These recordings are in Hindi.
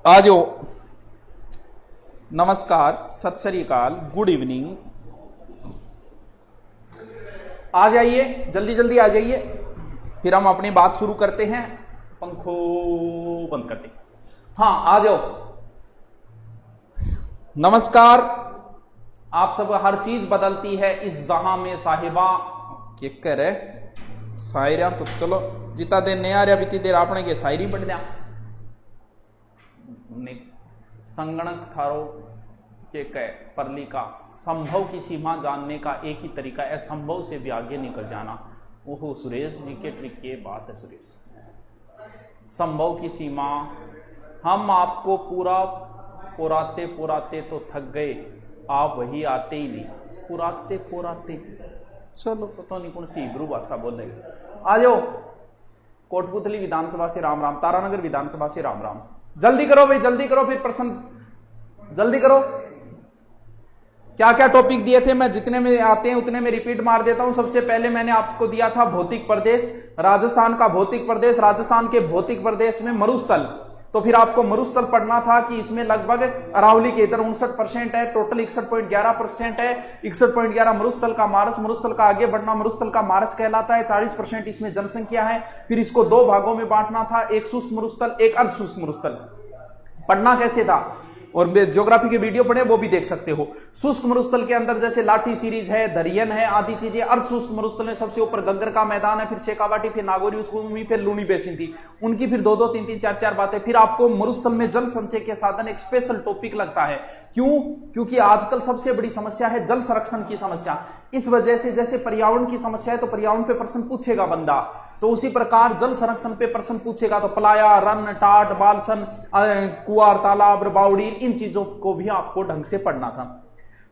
आज हो नमस्कार, सत श्री अकाल, गुड इवनिंग। आ जाइए, जल्दी जल्दी आ जाइए, फिर हम अपनी बात शुरू करते हैं। पंखो बंद करते हैं। हाँ, आ जाओ। नमस्कार। आप सब, हर चीज बदलती है इस जहां में साहिबा के करे शायरिया। तो चलो जिता देर नहीं आ रहा बीती देर आपने के शायरी पढ़ दिया। संगणक थारो के कह परली का संभव की सीमा जानने का एक ही तरीका है, असंभव से भी आगे निकल जाना। ओहो सुरेश जी के ट्रिक की बात है। सुरेश, संभव की सीमा, हम आपको पूरा पुराते पुराते तो थक गए, आप वही आते ही नहीं। पुराते पुराते, चलो पता नहीं कौन सी हिब्रू भाषा बोल रहे। आ जाओ। कोटपुतली विधानसभा से राम राम, तारानगर विधानसभा से राम राम। जल्दी करो भाई, जल्दी करो, फिर प्रश्न जल्दी करो। क्या क्या टॉपिक दिए थे, मैं जितने में आते हैं उतने में रिपीट मार देता हूं। सबसे पहले मैंने आपको दिया था भौतिक प्रदेश, राजस्थान का भौतिक प्रदेश, राजस्थान के भौतिक प्रदेश में मरुस्थल। तो फिर आपको मरुस्थल पढ़ना था कि इसमें लगभग अरावली के इधर 59% है, टोटल 61.11% है। 61.11 मरुस्थल का मार्च, मरुस्थल का आगे बढ़ना मरुस्थल का मार्च कहलाता है। 40% इसमें जनसंख्या है। फिर इसको दो भागों में बांटना था, एक शुष्क मरुस्थल, एक अर्ध शुष्क मरुस्थल। पढ़ना कैसे था, और ज्योग्राफी के वीडियो पढ़े वो भी देख सकते हो। शुष्क मरुस्थल के अंदर जैसे लाठी सीरीज है, दरियन है, आदि चीजें। अर्ध शुष्क मरुस्थल में सबसे ऊपर गग्गर का मैदान है, फिर शेखावाटी, फिर नागौरी उपभूमि, फिर लूनी बेसिन थी। उनकी फिर दो दो तीन तीन चार चार बातें। फिर आपको मरुस्थल में जल संचय के साधन एक स्पेशल टॉपिक लगता है। क्यों? क्योंकि आजकल सबसे बड़ी समस्या है जल संरक्षण की समस्या। इस वजह से जैसे पर्यावरण की समस्या है तो पर्यावरण पे प्रश्न पूछेगा बंदा, तो उसी प्रकार जल संरक्षण पे प्रश्न पूछेगा तो पलाया, रन, टाट, बालसन, कुआर, तालाब, बावड़ी, इन चीजों को भी आपको ढंग से पढ़ना था।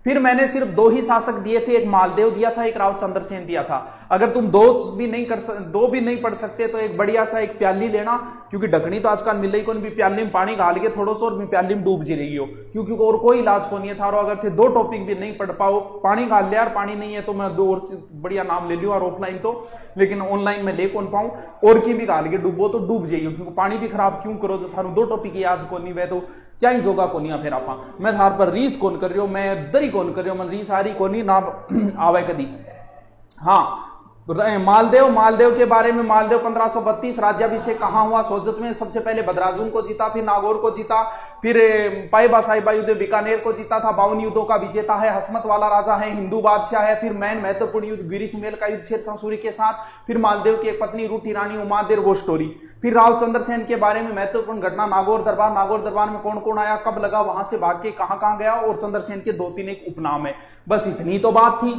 फिर मैंने सिर्फ दो ही शासक दिए थे, एक मालदेव दिया था, एक राव चंद्रसेन दिया था। अगर तुम दो भी नहीं पढ़ सकते तो एक बढ़िया सा एक प्याली लेना, क्योंकि ढकनी तो आजकल मिल रही कौन भी। प्याली में पानी घाल के थोड़ा सा और प्याली में डूब जी रही हो, क्योंकि और कोई इलाज को नहीं है थारो। अगर थे दो टॉपिक भी नहीं पढ़ पाओ, पानी घाल लिया और पानी नहीं है तो मैं दो और बढ़िया नाम ले लियो और ऑफलाइन तो, लेकिन ऑनलाइन में ले कौन पाऊं। और की भी घाल के डूबो तो डूब जाइयो, क्योंकि पानी भी खराब क्यों करो जो थारो दो टॉपिक याद को नहीं। वह तो क्या ही जोगा को नहीं फिर आपा। मैं थार पर रीस कौन कर रही हो, मैं दरी कौन कर रही हो, मन रीस आ रही को नहीं ना आवे कदी। हाँ, मालदेव के बारे में, मालदेव 1532 राज्याभिषेक कहां हुआ? सोजत में। सबसे पहले बदराजुन को जीता, फिर नागौर को जीता, फिर पाइबा साहिबा युद्ध बीकानेर को जीता था। 52 युद्धों का विजेता है, हसमत वाला राजा है, हिंदू बादशाह है। फिर मैन महत्वपूर्ण युद्ध गिरिशमेल का युद्ध शेर सूरी के साथ। फिर मालदेव की एक पत्नी रूठी रानी उमादेर, वो स्टोरी। फिर राव चंद्रसेन के बारे में महत्वपूर्ण घटना नागौर दरबार। नागौर दरबार में कौन कौन आया, कब लगा, वहां से भाग के कहां गया, और चंद्रसेन के 2-3 एक उपनाम है। बस इतनी तो बात थी।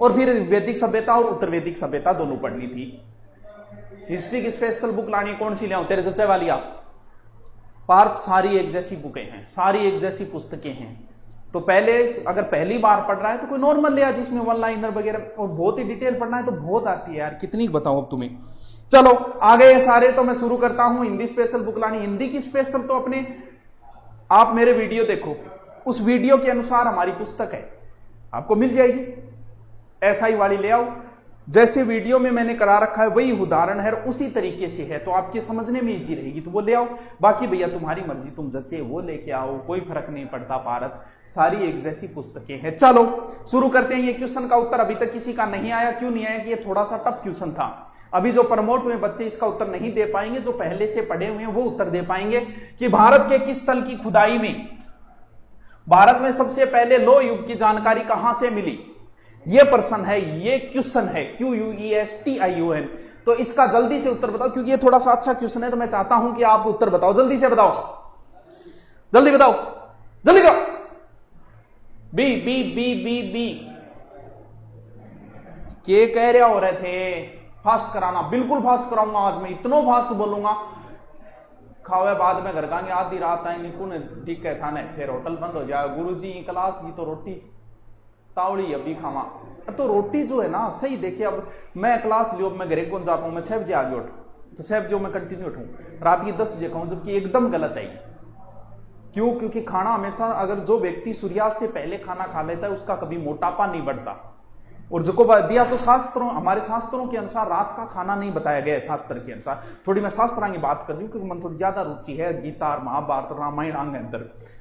और फिर वैदिक सभ्यता और उत्तर वैदिक सभ्यता दोनों पढ़नी थी। हिस्ट्री की स्पेशल बुक लानी, कौन सी ले तेरे चचे वाली आप? पार्थ, सारी एक जैसी बुकें हैं, सारी एक जैसी पुस्तकें हैं। तो पहले अगर पहली बार पढ़ रहा है तो कोई नॉर्मल ले, जिसमें वन लाइनर वगैरह, और बहुत ही डिटेल पढ़ना है तो बहुत आती है यार, कितनी बताऊं अब तुम्हें। चलो आ गए सारे, तो मैं शुरू करता हूं। हिंदी स्पेशल बुक लानी, हिंदी की स्पेशल तो अपने आप मेरे वीडियो देखो, उस वीडियो के अनुसार हमारी पुस्तक है, आपको मिल जाएगी। SI वाली ले आओ, जैसे वीडियो में मैंने करा रखा है वही उदाहरण है, उसी तरीके से है, तो आपके समझने में इजी रहेगी, तो वो ले आओ। बाकी भैया तुम्हारी मर्जी, तुम जचे वो लेके आओ, कोई फर्क नहीं पड़ता। भारत सारी एक जैसी पुस्तकें हैं। चलो शुरू करते हैं। ये क्वेश्चन का उत्तर अभी तक किसी का नहीं आया, क्यों नहीं आया? कि ये थोड़ा सा टफ क्वेश्चन था। अभी जो प्रमोट हुए बच्चे इसका उत्तर नहीं दे पाएंगे, जो पहले से पढ़े हुए हैं वो उत्तर दे पाएंगे। कि भारत के किस स्थल की खुदाई में, भारत में सबसे पहले लोह युग की जानकारी कहां से मिली? ये प्रश्न है, ये क्वेश्चन है, QUESTION। तो इसका जल्दी से उत्तर बताओ, क्योंकि ये थोड़ा सा अच्छा क्वेश्चन है, तो मैं चाहता हूं कि आप उत्तर बताओ, जल्दी से बताओ, जल्दी बताओ, जल्दी करो। B B B B B के कह रहे हो रहे थे? फास्ट कराना, बिल्कुल फास्ट कराऊंगा आज मैं, इतना फास्ट बोलूंगा। खावे बाद में घर गांगे, आधी रात आए निपुण ठीक है खाने, फिर होटल बंद हो जाए। गुरुजी क्लास की तो रोटी तावड़ी अभी खावा। तो रोटी जो है ना सही देखे, अब मैं क्लास लियो, मैं घरे कौन जाता हूं, मैं 6 बजे आगे उठ, तो 6 बजे मैं कंटिन्यू उठूं, रात की 10 बजे खाऊं, जबकि एकदम गलत है। क्यों? क्योंकि खाना हमेशा, अगर जो व्यक्ति सूर्यास्त से पहले खाना खा लेता है उसका कभी मोटापा नहीं बढ़ता। और जो बिया तो शास्त्रों, हमारे शास्त्रों के अनुसार रात का खाना नहीं बताया गया है। शास्त्र के अनुसार थोड़ी मैं शास्त्रांगी बात कर रही हूँ क्योंकि मन थोड़ी ज्यादा रुचि है गीता और महाभारत रामायण अंग अंदर।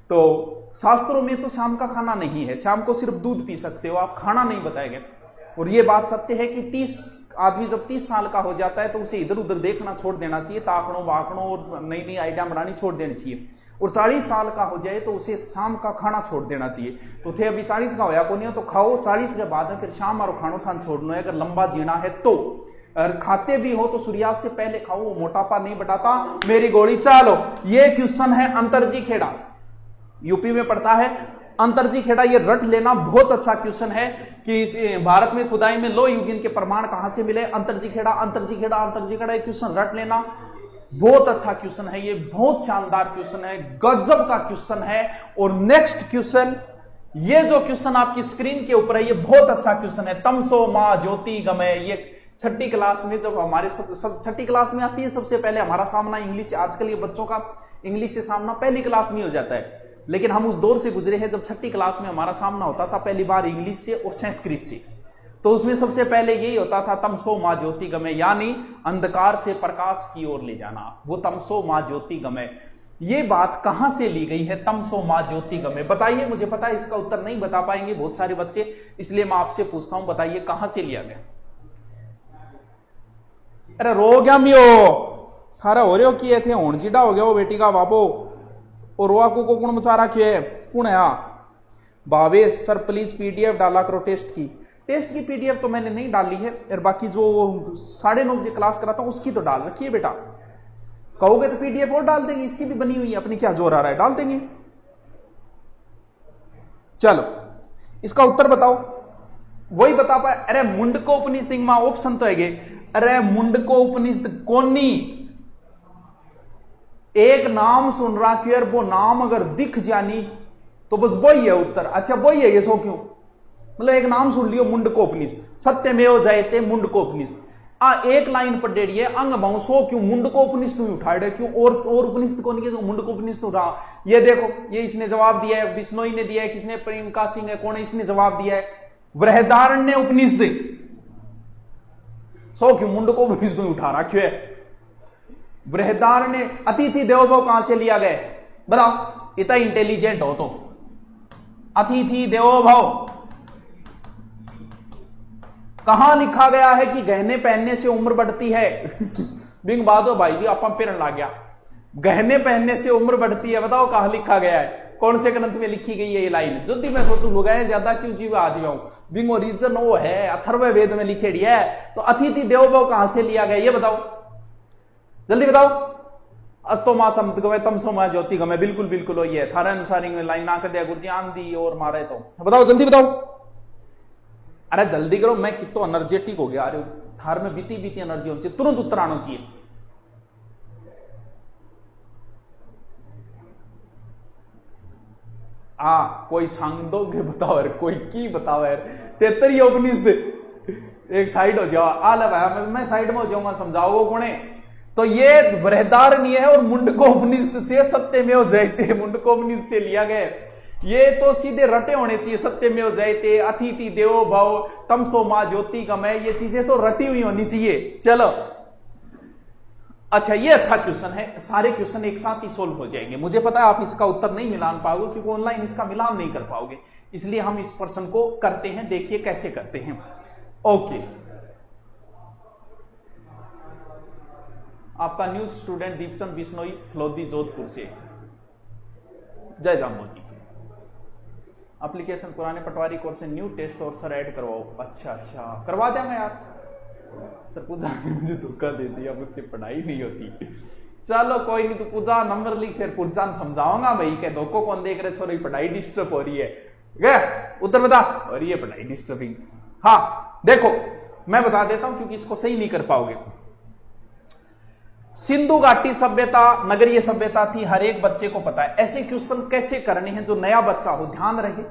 तो शास्त्रों में तो शाम का खाना नहीं है, शाम को सिर्फ दूध पी सकते हो आप, खाना नहीं बताया गया। और ये बात सत्य है कि आदमी जब 30 साल का हो जाता है तो उसे इधर उधर देखना छोड़ देना चाहिए, ताकड़ों वाकड़ों और नई नई आइडिया बनानी छोड़ देनी चाहिए। और 40 साल का हो जाए तो उसे शाम का खाना छोड़ देना चाहिए। तो थे अभी 40 का होया को नहीं हो तो खाओ, 40 के बाद फिर शाम और खानो थान छोड़ना है अगर लंबा जीना है तो। अगर खाते भी हो तो सूर्यास्त से पहले खाओ, वो मोटापा नहीं बढ़ाता। मेरी गोली चालो। ये क्वेश्चन है अंतरजी खेड़ा, यूपी में पढ़ता है अंतरजी खेड़ा। ये रट लेना, बहुत अच्छा क्वेश्चन है कि भारत में खुदाई में लो युगिन के प्रमाण कहां से मिले। अंतरजी खेड़ा अंतरजी खेड़ा अंतरजी खेड़ा, ये क्वेश्चन रट लेना, बहुत अच्छा क्वेश्चन है ये, बहुत शानदार क्वेश्चन है, गजब का क्वेश्चन है। और नेक्स्ट क्वेश्चन, ये जो क्वेश्चन आपकी स्क्रीन के ऊपर है ये बहुत अच्छा क्वेश्चन है। तमसो मां ज्योति गमय, ये 6ठी क्लास में जब हमारे 6ठी क्लास में आती है सबसे पहले हमारा सामना इंग्लिश से। आजकल ये बच्चों का इंग्लिश से सामना पहली क्लास में हो जाता है, लेकिन हम उस दौर से गुजरे हैं जब 6ठी क्लास में हमारा सामना होता था पहली बार इंग्लिश से और संस्कृत से। तो उसमें सबसे पहले यही होता था तमसो मां ज्योति गमय, यानी अंधकार से प्रकाश की ओर ले जाना, वो तमसो मां ज्योति गमय। ये बात कहां से ली गई है तमसो मां ज्योति गमय? बताइए, मुझे पता है इसका उत्तर नहीं बता पाएंगे बहुत सारे बच्चे, इसलिए मैं आपसे पूछता हूं, बताइए कहां से लिया गया? अरे रो गया मियो थारा हो रहे किए थे होण जीडा हो गया वो बेटी का बाबो, और रोआ को गुण मचा रखे है कौन है? भावेश सर प्लीज पीडीएफ डाला करो टेस्ट की पीडीएफ तो मैंने नहीं डाली है, और बाकी जो 9:30 बजे क्लास कराता हूं उसकी तो डाल रखी है बेटा। कहोगे तो पीडीएफ और डाल देंगे, इसकी भी बनी हुई है, अपनी क्या जोर आ रहा है, डाल देंगे। चलो इसका उत्तर बताओ, वही बता पाए। अरे मुंडको उपनिषद में ऑप्शन तो है, अरे मुंडको उपनिषद कोनी, एक नाम सुन रहा कि वो नाम अगर दिख जानी तो बस वही है उत्तर। अच्छा वही है ये, सो क्यों? मतलब एक नाम सुन लियो मुंडकोपनिषद, सत्यमेव जयते मुंडकोपनिषद, एक लाइन पर डेढ़िए अंग बहु सो क्यों मुंडकोपनिषद उठाड़े क्यों? और उपनिषद को नहीं, मुंडकोपनिषद उठा। ये देखो, ये इसने जवाब दिया है, बिश्नोई ने दिया है, किसने? प्रेमका सिंह है, कौन है? इसने जवाब दिया है बृहदारण्य उपनिषद, सो क्यों मुंडकोपनिषद उठा रहा क्यों है? बृहदारण्य अतिथि देवो कहां से लिया गया? बताओ, इतना इंटेलिजेंट हो तो। अतिथि देवो भव कहां लिखा गया है कि गहने पहनने से उम्र बढ़ती है? बिंग बादो भाई जी आप फिर ला गया, गहने पहनने से उम्र बढ़ती है, बताओ कहां लिखा गया है, कौन से ग्रंथ में लिखी गई है ये लाइन? जो मैं सोचू लुगाए ज्यादा क्यों जीव आदि बिंग रीजन वो है अथर्ववेद में लिखे है। तो अतिथि देवो कहां से लिया गया ये बताओ, जल्दी बताओ। अस्तो मां समुद्र गवे तमसो मां ज्योति गमय, बिल्कुल बिल्कुल वही है। थारा अनुसार लाइन ना कर दिया गुरुजी, आंधी और मारे तो बताओ, जल्दी बताओ। अरे जल्दी करो, मैं कितो एनर्जेटिक हो गया, अरे थार में बीती एनर्जी होनी चाहिए, तुरंत उत्तर आना चाहिए। कोई छांदोग्य बताओ यार, कोई की बताओ यार, 73 उपनिषद एक साइड हो जाओ। आले भाई मैं साइड में हो जाऊंगा, समझाओ कौन है? तो ये बृहदारण्य है और मुंडकोपनिषद से सत्यमेव जयते मुंडकोपनिषद से लिया गया। ये तो सीधे रटे होने चाहिए, सत्यमेव जयते, अतिथि देवो भव, तमसो मां ज्योति गमय, ये चीजें तो रटी हुई होनी चाहिए। चलो अच्छा, ये अच्छा क्वेश्चन है, सारे क्वेश्चन एक साथ ही सोल्व हो जाएंगे। मुझे पता है आप इसका उत्तर नहीं मिलान पाओगे क्योंकि ऑनलाइन इसका मिलान नहीं कर पाओगे, इसलिए हम इस प्रश्न को करते हैं, देखिए कैसे करते हैं। ओके, आपका न्यू स्टूडेंट दीपचंद बिश्नोई फ्लोदी जोधपुर से, जय जामो जी। एप्लीकेशन पुराने पटवारी कोर्स से न्यू टेस्ट और सर ऐड करवाओ। अच्छा करवा देंगे यार। सर पूजा ने मुझे धोखा दे दिया, मुझसे पढ़ाई नहीं होती। चलो कोई नहीं, तो पूजा नंबर लिख, फिर पूजा समझाऊंगा भाई के धोखो कौन देख रहे, छोरी पढ़ाई डिस्टर्ब हो रही है। गया उत्तर बता, और ये पढ़ाई डिस्टर्बिंग। हाँ देखो मैं बता देता हूं क्योंकि इसको सही नहीं कर पाओगे। सिंधु घाटी सभ्यता नगरीय सभ्यता थी, हर एक बच्चे को पता है। ऐसे क्वेश्चन कैसे करने हैं जो नया बच्चा हो, ध्यान रहे।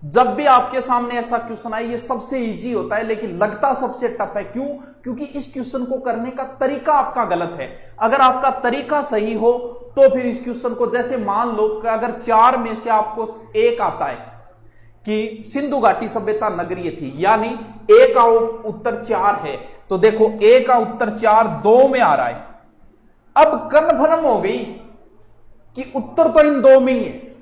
जब भी आपके सामने ऐसा क्वेश्चन आए, ये सबसे इजी होता है लेकिन लगता सबसे टफ है। क्यों? क्योंकि इस क्वेश्चन को करने का तरीका आपका गलत है। अगर आपका तरीका सही हो तो फिर इस क्वेश्चन को, जैसे मान लो कि अगर 4 में से आपको एक आता है कि सिंधु घाटी सभ्यता नगरीय थी, यानी ए का उत्तर 4 है, तो देखो ए का उत्तर 4 2 में आ रहा है। अब कन्फर्म हो गई कि उत्तर तो इन 2 में ही है,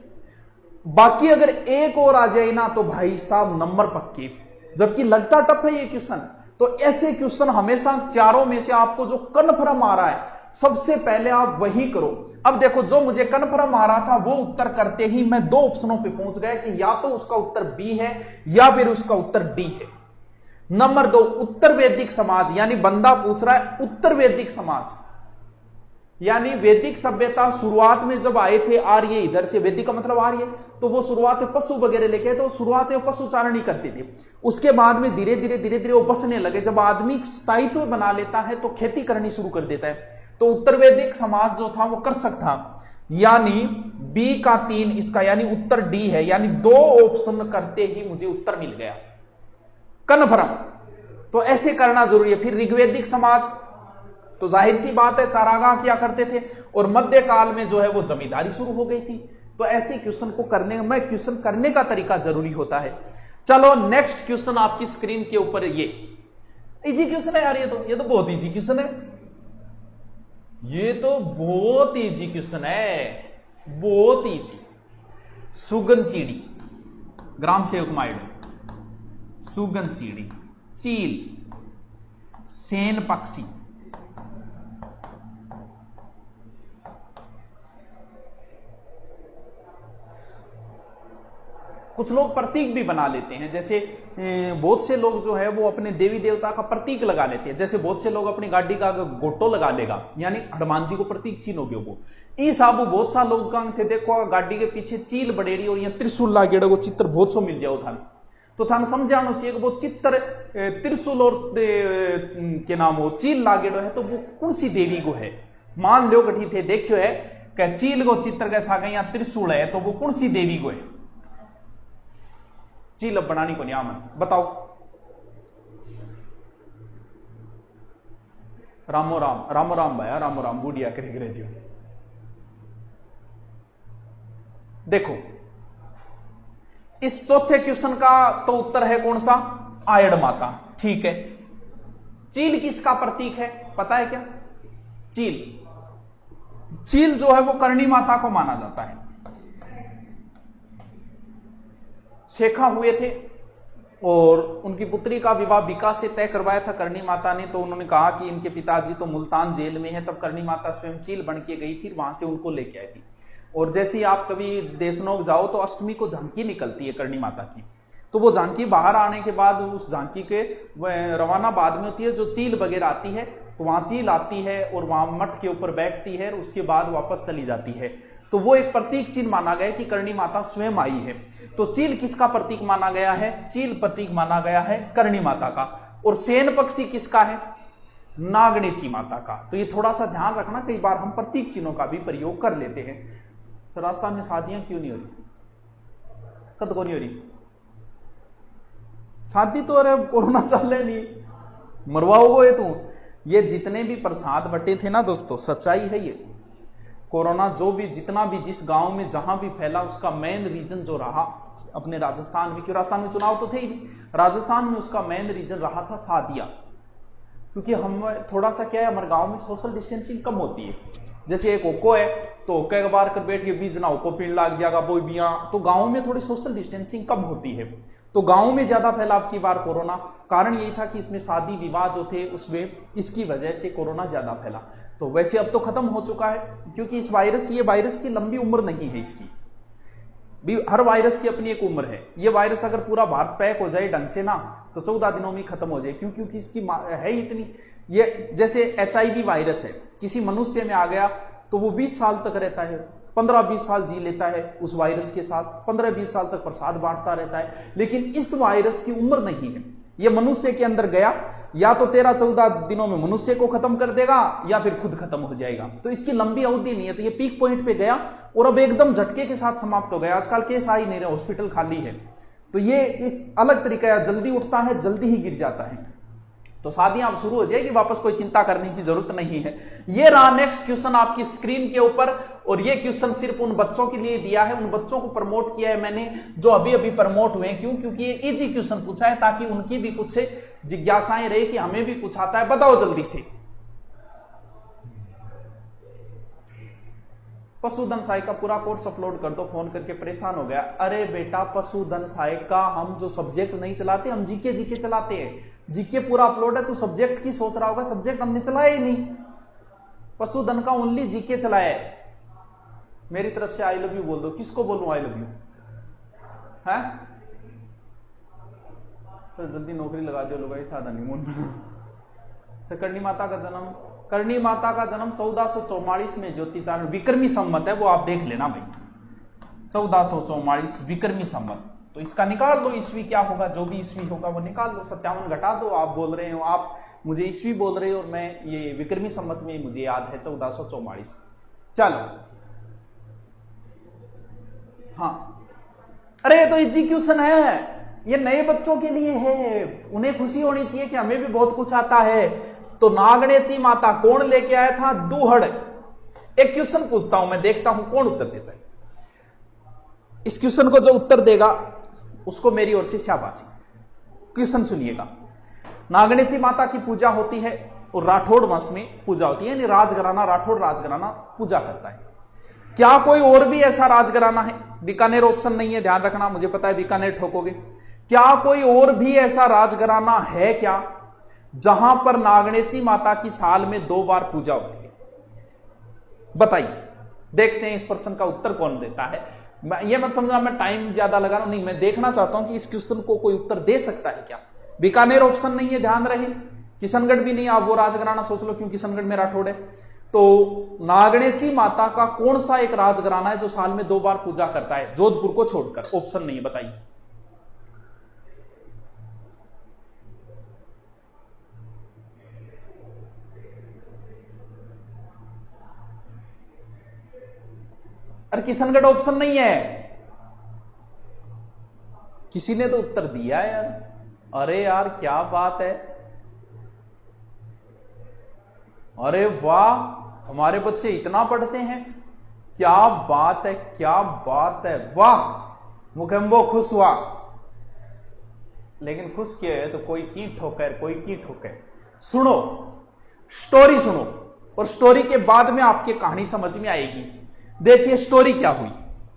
बाकी अगर एक और आ जाए ना तो भाई साहब नंबर पक्के। जबकि लगता टफ है ये क्वेश्चन, तो ऐसे क्वेश्चन हमेशा चारों में से आपको जो कन्फर्म आ रहा है सबसे पहले आप वही करो। अब देखो जो मुझे कन्फर्म आ रहा था वो उत्तर करते ही मैं 2 ऑप्शनों पे पहुंच गया कि या तो उसका उत्तर बी है या फिर उसका उत्तर डी है। नंबर 2, उत्तर वैदिक समाज, यानी बंदा पूछ रहा है उत्तर वैदिक समाज, यानी वैदिक सभ्यता शुरुआत में जब आए थे आर्य, इधर से वैदिक का मतलब आर्य, तो वो शुरुआत में पशु वगैरह लेके, तो शुरुआत में पशु चारण ही करते थे। उसके बाद में धीरे धीरे वो बसने लगे। जब आदमी स्थायित्व बना लेता है तो खेती करनी शुरू कर देता है, तो उत्तर वैदिक समाज जो था वो कर सकता, यानी बी का 3 इसका, यानी उत्तर डी है, यानी 2 ऑप्शन करते ही मुझे उत्तर मिल गया कन्फर्म। तो ऐसे करना जरूरी है। फिर ऋग्वैदिक समाज, तो जाहिर सी बात है चारागाह किया करते थे, और मध्यकाल में जो है वो जमींदारी शुरू हो गई थी। तो ऐसे क्वेश्चन को करने में क्वेश्चन करने का तरीका जरूरी होता है। चलो नेक्स्ट क्वेश्चन आपकी स्क्रीन के ऊपर, ये इजी क्वेश्चन है यार, ये तो बहुत इजी क्वेश्चन है, ये तो बहुत इजी क्वेश्चन है, बहुत इजी। सुगन चीड़ी, ग्राम सेवक माइड, सुगन चीड़ी, चील, सेन पक्षी, कुछ लोग प्रतीक भी बना लेते हैं, जैसे बहुत से लोग जो है वो अपने देवी देवता का प्रतीक लगा लेते हैं। जैसे बहुत से लोग अपनी गाड़ी का गोटो लगा लेगा, यानी हनुमान जी को प्रतीक चिन्होगे वो। ई साबू बहुत सा लोग का थे, देखो गाड़ी के पीछे चील बड़ेड़ी और यहाँ त्रिशूल लागेड़ा, वो चित्र बहुत सो मिल जाओ थाने, तो थाने समझाना चाहिए वो चित्र त्रिशूल और के नाम हो चील लागेड़ो है, तो वो कौन सी देवी को है। मान लो कठी थे देखियो है कि चील को चित्र कैसा गया, यहाँ त्रिशूल है, तो वो कौन सी देवी को है। चील अब बनानी को नहीं आमन, बताओ। रामो राम, रामो राम भाया, रामो राम बूढ़िया करे अंग्रेजी। देखो इस चौथे क्वेश्चन का तो उत्तर है कौन सा, आयड़ माता, ठीक है। चील किसका प्रतीक है पता है क्या, चील जो है वो करणी माता को माना जाता है। शेखा हुए थे और उनकी पुत्री का विवाह विकास से तय करवाया था करणी माता ने, तो उन्होंने कहा कि इनके पिताजी तो मुल्तान जेल में है, तब करणी माता स्वयं चील बन के गई थी, वहां से उनको लेके आई थी। और जैसे ही आप कभी देशनोक जाओ तो अष्टमी को झांकी निकलती है करणी माता की, तो वो झांकी बाहर आने के बाद उस झांकी के रवाना बाद में होती है, जो चील वगैरह आती है, तो वहां चील आती है और वहां मठ के ऊपर बैठती है और उसके बाद वापस चली जाती है। तो वो एक प्रतीक चिन्ह माना गया कि करणी माता स्वयं आई है। तो चील किसका प्रतीक माना गया है, चील प्रतीक माना गया है करणी माता का। और सेन पक्षी किसका है, नागणेची माता का। तो ये थोड़ा सा ध्यान रखना, कई बार हम प्रतीक चिन्हों का भी प्रयोग कर लेते हैं। तो राजस्थान में शादियां क्यों नहीं हो रही, कद को नहीं हो रही शादी, तो अरे कोरोना चल रहा नहीं, मरवाओगे ये तू। ये जितने भी प्रसाद बटे थे ना दोस्तों, सच्चाई है ये, कोरोना जो भी जितना भी जिस गांव में जहां भी फैला, उसका मेन रीजन जो रहा अपने राजस्थान में, क्यों राजस्थान में चुनाव तो थे ही, राजस्थान में उसका मेन रीजन रहा था शादियां। क्योंकि हम थोड़ा सा क्या है, हमारे गांव में सोशल डिस्टेंसिंग कम होती है। जैसे एक ओको है तो ओके के बार कर बैठ के बीज ना ओको पीण लाग जाएगा बोई बिया, तो गाँव में थोड़ी सोशल डिस्टेंसिंग कम होती है, तो गाँव में ज्यादा फैला अब की बार कोरोना। कारण यही था कि इसमें शादी विवाह जो थे उसमें इसकी वजह से कोरोना ज्यादा फैला। तो वैसे अब तो खत्म हो चुका है, क्योंकि इस वायरस, ये वायरस की लंबी उम्र नहीं है इसकी, हर वायरस की अपनी एक उम्र है। ये वायरस अगर पूरा भारत पैक हो जाए ढंग से ना, तो 14 दिनों में खत्म हो जाए, क्योंकि इसकी है इतनी। ये जैसे HIV वायरस है, किसी मनुष्य में आ गया तो वो 20 साल तक रहता है, 15-20 साल जी लेता है उस वायरस के साथ, 15-20 साल तक प्रसाद बांटता रहता है। लेकिन इस वायरस की उम्र नहीं है, ये मनुष्य के अंदर गया या तो 13-14 दिनों में मनुष्य को खत्म कर देगा या फिर खुद खत्म हो जाएगा। तो इसकी लंबी अवधि नहीं है। तो ये पीक पॉइंट पे गया और अब एकदम झटके के साथ समाप्त हो गया। आजकल केस आ ही नहीं रहे, हॉस्पिटल खाली है। तो ये इस अलग तरीका है, जल्दी उठता है जल्दी ही गिर जाता है। तो शादियां अब शुरू हो जाएगी वापस, कोई चिंता करने की जरूरत नहीं है। ये रहा नेक्स्ट क्वेश्चन आपकी स्क्रीन के ऊपर, और ये क्वेश्चन सिर्फ उन बच्चों के लिए दिया है, उन बच्चों को प्रमोट किया है मैंने जो अभी अभी प्रमोट हुए। क्यों? क्योंकि ये इजी क्वेश्चन पूछा है ताकि उनकी भी कुछ जिज्ञासाएं रहे कि हमें भी कुछ आता है। बताओ जल्दी से। पशुधन सहायक का पूरा कोर्स अपलोड कर दो, फोन करके परेशान हो गया। अरे बेटा, पशुधन सहायक का हम जो सब्जेक्ट नहीं चलाते, हम जीके चलाते हैं। जीके पूरा अपलोड है, तू सब्जेक्ट की सोच रहा होगा, सब्जेक्ट हमने चलाया ही नहीं, पशुधन का ओनली जीके चलाया है। मेरी तरफ से आई लव यू बोल दो। किसको बोलूं आई लव यू? है तो जल्दी नौकरी लगा दो लोग, सादा नहीं। करणी माता का जन्म, करणी माता का जन्म 1444 में ज्योतिचारण विक्रमी संवत है, वो आप देख लेना भाई, 1444 विक्रमी संवत। तो इसका निकाल दो ईस्वी क्या होगा, जो भी ईस्वी होगा वो निकाल लो, 57 घटा दो। आप बोल रहे हो, आप मुझे ईस्वी बोल रहे हो और मैं ये विक्रमी संवत में मुझे याद है 1444। चलो हाँ, अरे ये तो एग्जीक्यूशन है, ये नए बच्चों के लिए है, उन्हें खुशी होनी चाहिए कि हमें भी बहुत कुछ आता है। तो नागणेची माता कौन लेके आया था? दूहड़। एक क्वेश्चन पूछता हूं मैं, देखता हूं कौन उत्तर देता है। इस क्वेश्चन को जो उत्तर देगा उसको मेरी ओर से शाबाशी। क्वेश्चन सुनिएगा। नागणेची माता की पूजा होती है और राठौड़ वंश में पूजा होती है, यानी राजघराना, राठौड़ राजघराना पूजा करता है। क्या कोई और भी ऐसा राजघराना है? बीकानेर ऑप्शन नहीं है, ध्यान रखना, मुझे पता है बीकानेर ठोकोगे। क्या कोई और भी ऐसा राजघराना है क्या जहां पर नागणेची माता की साल में 2 बार पूजा होती है? बताइए, देखते हैं इस प्रश्न का उत्तर कौन देता है। ये मत समझना मैं टाइम ज्यादा लगा रहा हूं, नहीं, मैं देखना चाहता हूं कि इस क्वेश्चन को कोई उत्तर दे सकता है क्या। बीकानेर ऑप्शन नहीं है, ध्यान रहे। किशनगढ़ भी नहीं, आप वो राजघराना सोच लो क्यों, किशनगढ़ में राठौड़ है। तो नागणेची माता का कौन सा एक राजघराना है जो साल में 2 बार पूजा करता है, जोधपुर को छोड़कर? ऑप्शन नहीं है, बताइए। अरे किशनगढ़ ऑप्शन नहीं है, किसी ने तो उत्तर दिया है यार। अरे यार क्या बात है, अरे वाह, हमारे बच्चे इतना पढ़ते हैं, क्या बात है, क्या बात है, वाह, मुखम्बो खुश हुआ। लेकिन खुश क्यों है? तो कोई की ठोकर, कोई की ठोकर। सुनो, स्टोरी सुनो, और स्टोरी के बाद में आपकी कहानी समझ में आएगी। देखिए स्टोरी क्या हुई,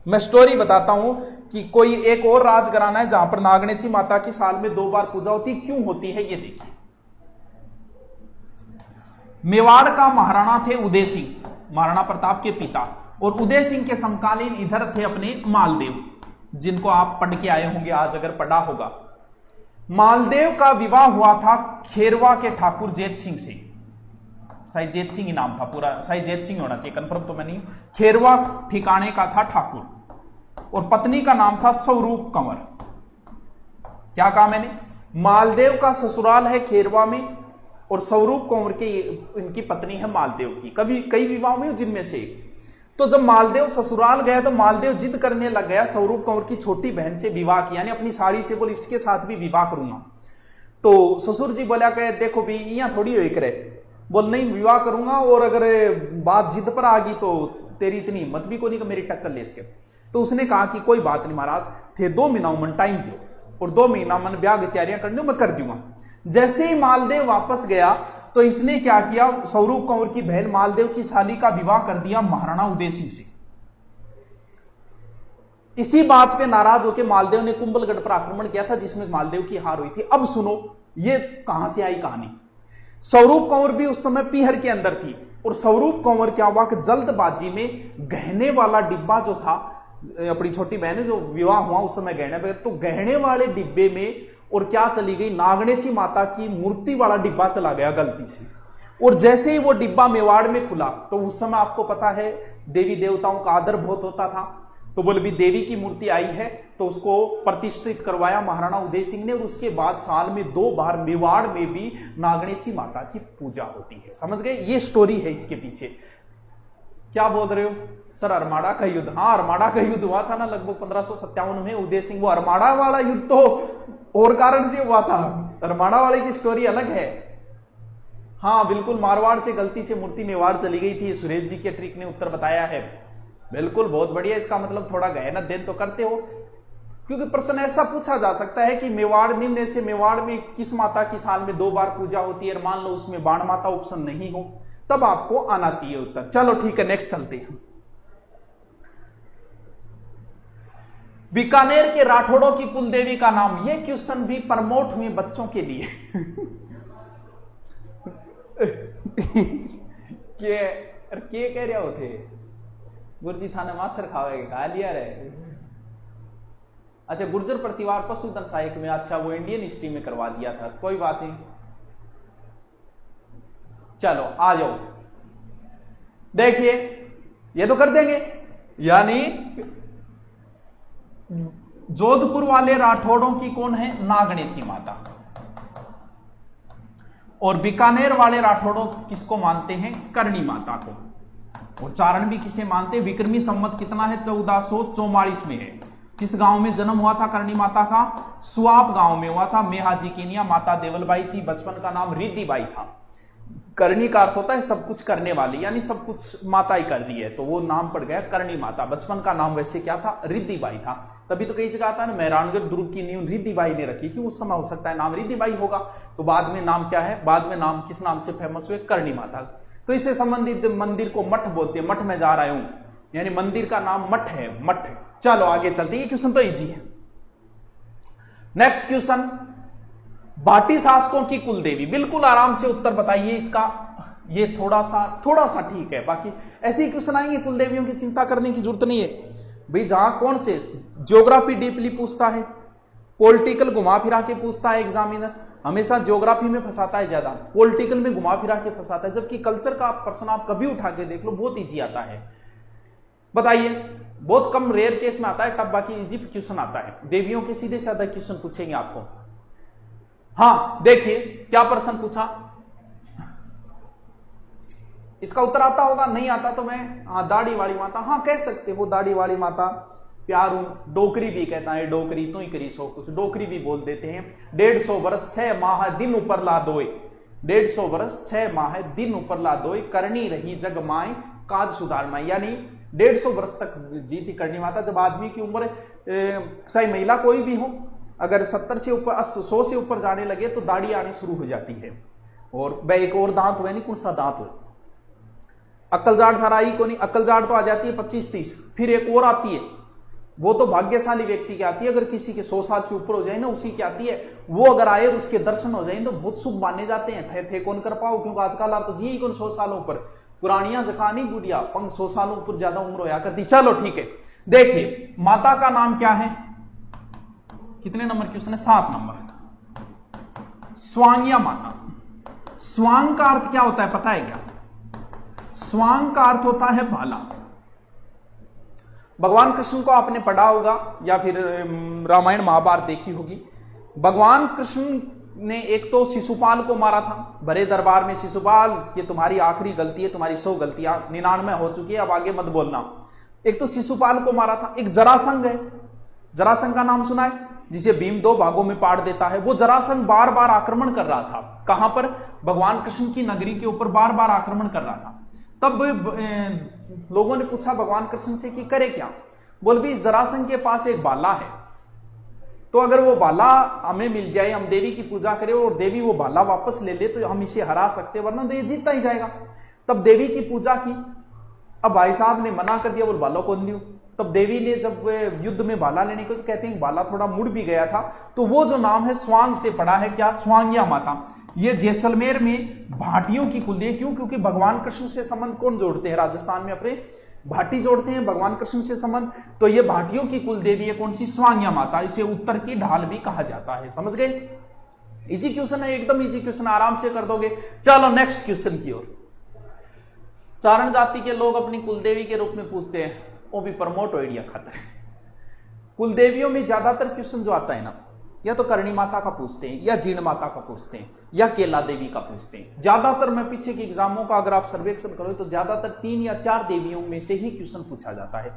मैं स्टोरी बताता हूं कि कोई एक और राजघराना है जहां पर नागणेची माता की साल में 2 बार पूजा होती, क्यों होती है ये देखिए। मेवाड़ का महाराणा थे उदय सिंह, महाराणा प्रताप के पिता, और उदय सिंह के समकालीन इधर थे अपने मालदेव, जिनको आप पढ़ के आए होंगे आज अगर पढ़ा होगा। मालदेव का विवाह हुआ था खेरवा के ठाकुर जेत सिंह से, शायद जेत सिंह ही नाम था पूरा, शायद जेत सिंह होना चाहिए, कंफर्म तो मैं नहीं। खेरवा ठिकाने का था ठाकुर, और पत्नी का नाम था स्वरूप कंवर। क्या कहा मैंने? मालदेव का ससुराल है खेरवा में, और स्वरूप कंवर के इनकी पत्नी है मालदेव की। कभी कई विवाह हुए जिनमें से एक। तो जब मालदेव ससुराल गया तो मालदेव जिद करने लग गया स्वरूप कंवर की छोटी बहन से विवाह किया, यानी अपनी साड़ी से बोल इसके साथ भी विवाह करूंगा। तो ससुर जी बोला कहे देखो भी यहाँ थोड़ी हो करे, बोल नहीं विवाह करूंगा, और अगर बात जिद पर आ गई तो तेरी इतनी हिम्मत भी कोई नहीं कि मेरी टक्कर ले इसके। तो उसने कहा कि कोई बात नहीं महाराज, थे 2 महीना मन टाइम दो, और 2 महीना मन ब्याह की तैयारियां कर दो, मैं कर दूंगा। जैसे ही मालदेव वापस गया तो इसने क्या किया, स्वरूप कंवर की बहन मालदेव की साली का विवाह कर दिया महाराणा उदय सिंह से। इसी बात पे नाराज होकर मालदेव ने कुंभलगढ़ पर आक्रमण किया था, जिसमें मालदेव की हार हुई थी। अब सुनो ये कहां से आई कहानी। स्वरूप कंवर भी उस समय पीहर के अंदर थी, और स्वरूप कंवर क्या हुआ कि जल्दबाजी में गहने वाला डिब्बा जो था, अपनी छोटी बहन जो विवाह हुआ उस समय गहने, तो गहने वाले डिब्बे में और क्या चली गई, नागणेची माता की मूर्ति वाला डिब्बा चला गया गलती से। और जैसे ही वो डिब्बा मेवाड़ में खुला तो उस समय आपको पता है देवी देवताओं का आदर बहुत होता था, तो बोले भी देवी की मूर्ति आई है तो उसको प्रतिष्ठित करवाया महाराणा उदय सिंह ने, और उसके बाद साल में 2 बार मेवाड़ में भी नागणेची माता की पूजा होती है। समझ गए? ये स्टोरी है इसके पीछे। क्या बोल रहे हो सर? अरमाड़ा का युद्ध? हाँ, अरमाड़ा का युद्ध हुआ था ना लगभग 1557 में उदय सिंह। वो अरमाड़ा वाला युद्ध तो और कारण से हुआ था, अरमाड़ा वाले की स्टोरी अलग है। हाँ बिल्कुल, मारवाड़ से गलती से मूर्ति मेवाड़ चली गई थी, सुरेश जी के ट्रिक ने उत्तर बताया है। बिल्कुल, बहुत बढ़िया। इसका मतलब थोड़ा गहन अध्ययन तो करते हो, क्योंकि प्रश्न ऐसा पूछा जा सकता है कि मेवाड़ निम्न से मेवाड़ में किस माता की साल में 2 बार पूजा होती है, मान लो उसमें बाण माता ऑप्शन नहीं हो, तब आपको आना चाहिए उत्तर। चलो ठीक है, नेक्स्ट चलते हैं। बीकानेर के राठौड़ों की कुलदेवी का नाम, यह क्वेश्चन भी प्रमोट हुए बच्चों के लिए के कह रहे होते गुरुजी थाने माछर खावे खा लिया रे। अच्छा, गुर्जर प्रतिवार पशुधन सहायक में, अच्छा वो इंडियन हिस्ट्री में करवा दिया था, कोई बात नहीं। चलो आ जाओ, देखिए ये तो कर देंगे। यानी जोधपुर वाले राठौड़ों की कौन है? नागणेची माता। और बीकानेर वाले राठौड़ों किसको मानते हैं? करणी माता को। और चारण भी किसे मानते हैं? विक्रमी संवत कितना है? 1444 में है। किस गांव में जन्म हुआ था करणी माता का? सुआप गांव में हुआ था। मेहाजी कीनिया, माता देवलबाई थी, बचपन का नाम रिद्धिबाई था। करणी का अर्थ होता है सब कुछ करने वाली, यानी सब कुछ माता ही कर रही है, तो वो नाम पड़ गया करणी माता। बचपन का नाम वैसे क्या था? रिद्धिबाई था। तभी तो कई जगह आता है ना, मेहरानगढ़ दुर्ग की नींव रिद्धिबाई ने रखी, कि उस समय हो सकता है नाम रिद्धिबाई होगा, तो बाद में नाम क्या है? बाद में नाम किस नाम से फेमस हुए? करणी माता। तो इससे संबंधित मंदिर को मठ बोलते हैं। मठ में जा रहा हूं, यानी मंदिर का नाम मठ है, मठ। चलो आगे चलते, ये क्वेश्चन तो इजी है। नेक्स्ट क्वेश्चन, भाटी शासकों की कुलदेवी। बिल्कुल आराम से उत्तर बताइए इसका। ये थोड़ा सा ठीक है, बाकी ऐसे ही क्वेश्चन आएंगे, कुलदेवियों की चिंता करने की जरूरत नहीं है भाई। जहां कौन से ज्योग्राफी डीपली पूछता है, पॉलिटिकल घुमा फिरा के पूछता है एग्जामिनर, हमेशा ज्योग्राफी में फंसाता है ज्यादा, पॉलिटिकल में घुमा फिरा के फंसाता है, जबकि कल्चर का प्रश्न आप कभी उठा के देख लो, बहुत इजी आता है। बताइए, बहुत कम रेयर केस में आता है तब, बाकी इजी क्वेश्चन आता है। देवियों के सीधे साधा क्वेश्चन पूछेंगे आपको। हाँ देखिए क्या प्रश्न पूछा, इसका उत्तर आता होगा, नहीं आता तो मैं, हाँ दाढ़ी वाली माता, हाँ कह सकते हो दाढ़ी वाली माता। प्यारू, डोकरी भी कहता है, डोकरी तो ही करी सो कुछ, डोकरी भी बोल देते हैं। 150 वर्ष 6 माह दिन ऊपर ला दोए, 150 वर्ष 6 माह दिन ऊपर ला दोए, करनी रही जग माए काज सुधार माए। यानी 150 वर्ष तक जी थी करणी माता। जब आदमी की उम्र, चाहे महिला कोई भी हो, अगर 70 से ऊपर 100 से ऊपर जाने लगे तो दाढ़ी आनी शुरू हो जाती है। और वह एक और दांत हुए, नहीं कौन सा दांत हो, अक्ल जाड़ था आई को नहीं, अक्ल जाड़ तो आ जाती है 25-30, फिर एक और आती है, वो तो भाग्यशाली व्यक्ति की आती है। अगर किसी के 100 साल से ऊपर हो जाए ना, उसी की आती है। वो अगर आए और उसके दर्शन हो जाए तो बहुत शुभ माने जाते हैं। थे कौन कर पाओ, क्योंकि आजकल आप तो जी कौन 100 सालों ऊपर, पुरानिया जकानी बुढ़िया पंग 100 सालों ऊपर ज्यादा उम्र होया करती। चलो ठीक है, देखिए माता का नाम क्या है? कितने नंबर क्वेश्चन है? 7 नंबर। स्वांगिया माता। स्वांग का अर्थ क्या होता है पता है क्या? स्वांग का अर्थ होता है भाला। भगवान कृष्ण को आपने पढ़ा होगा या फिर रामायण महाभारत देखी होगी। भगवान कृष्ण ने एक तो शिशुपाल को मारा था, भरे दरबार में, शिशुपाल ये तुम्हारी आखिरी गलती है, तुम्हारी 100 गलतियां 99 हो चुकी है, अब आगे मत बोलना। एक तो शिशुपाल को मारा था। एक जरासंध है, जरासंध का नाम सुना है, जिसे भीम 2 भागों में पाड़ देता है। वो जरासंध बार बार आक्रमण कर रहा था, कहां पर? भगवान कृष्ण की नगरी के ऊपर बार बार आक्रमण कर रहा था। तब लोगों ने पूछा भगवान कृष्ण से कि करे क्या? बोल भी जरासंध के पास एक भाला है, तो अगर वो भाला हमें मिल जाए, हम देवी की पूजा करें और देवी वो भाला वापस ले ले तो हम इसे हरा सकते, वरना तो ये जीतता ही जाएगा। तब देवी की पूजा की। अब भाई साहब ने मना कर दिया, बोल भाला कौन दियो। तब देवी ने जब युद्ध में भाला लेने को, तो कहते हैं भाला थोड़ा मुड़ भी गया था, तो वो जो नाम है स्वांग से पड़ा है, क्या? स्वांगिया माता। ये जैसलमेर में भाटियों की कुलदेवी। क्यों? क्योंकि भगवान कृष्ण से संबंध कौन जोड़ते हैं? राजस्थान में अपने भाटी जोड़ते हैं भगवान कृष्ण से संबंध। तो ये भाटियों की कुलदेवी है कौन सी? स्वांगिया माता। इसे उत्तर की ढाल भी कहा जाता है। समझ गए? इजी क्वेश्चन है, एकदम इजी क्वेश्चन, आराम से कर दोगे। चलो नेक्स्ट क्वेश्चन की ओर। चारण जाति के लोग अपनी कुलदेवी के रूप में पूछते हैं, वो भी प्रमोट आइडिया खाता है। कुलदेवियों में ज्यादातर क्वेश्चन जो आता है ना, या तो करणी माता का पूछते हैं, या जीण माता का पूछते हैं, या केला देवी का पूछते हैं। ज्यादातर मैं पीछे के एग्जामों का अगर आप सर्वेक्षण करो तो ज्यादातर 3 या 4 देवियों में से ही क्वेश्चन पूछा जाता है।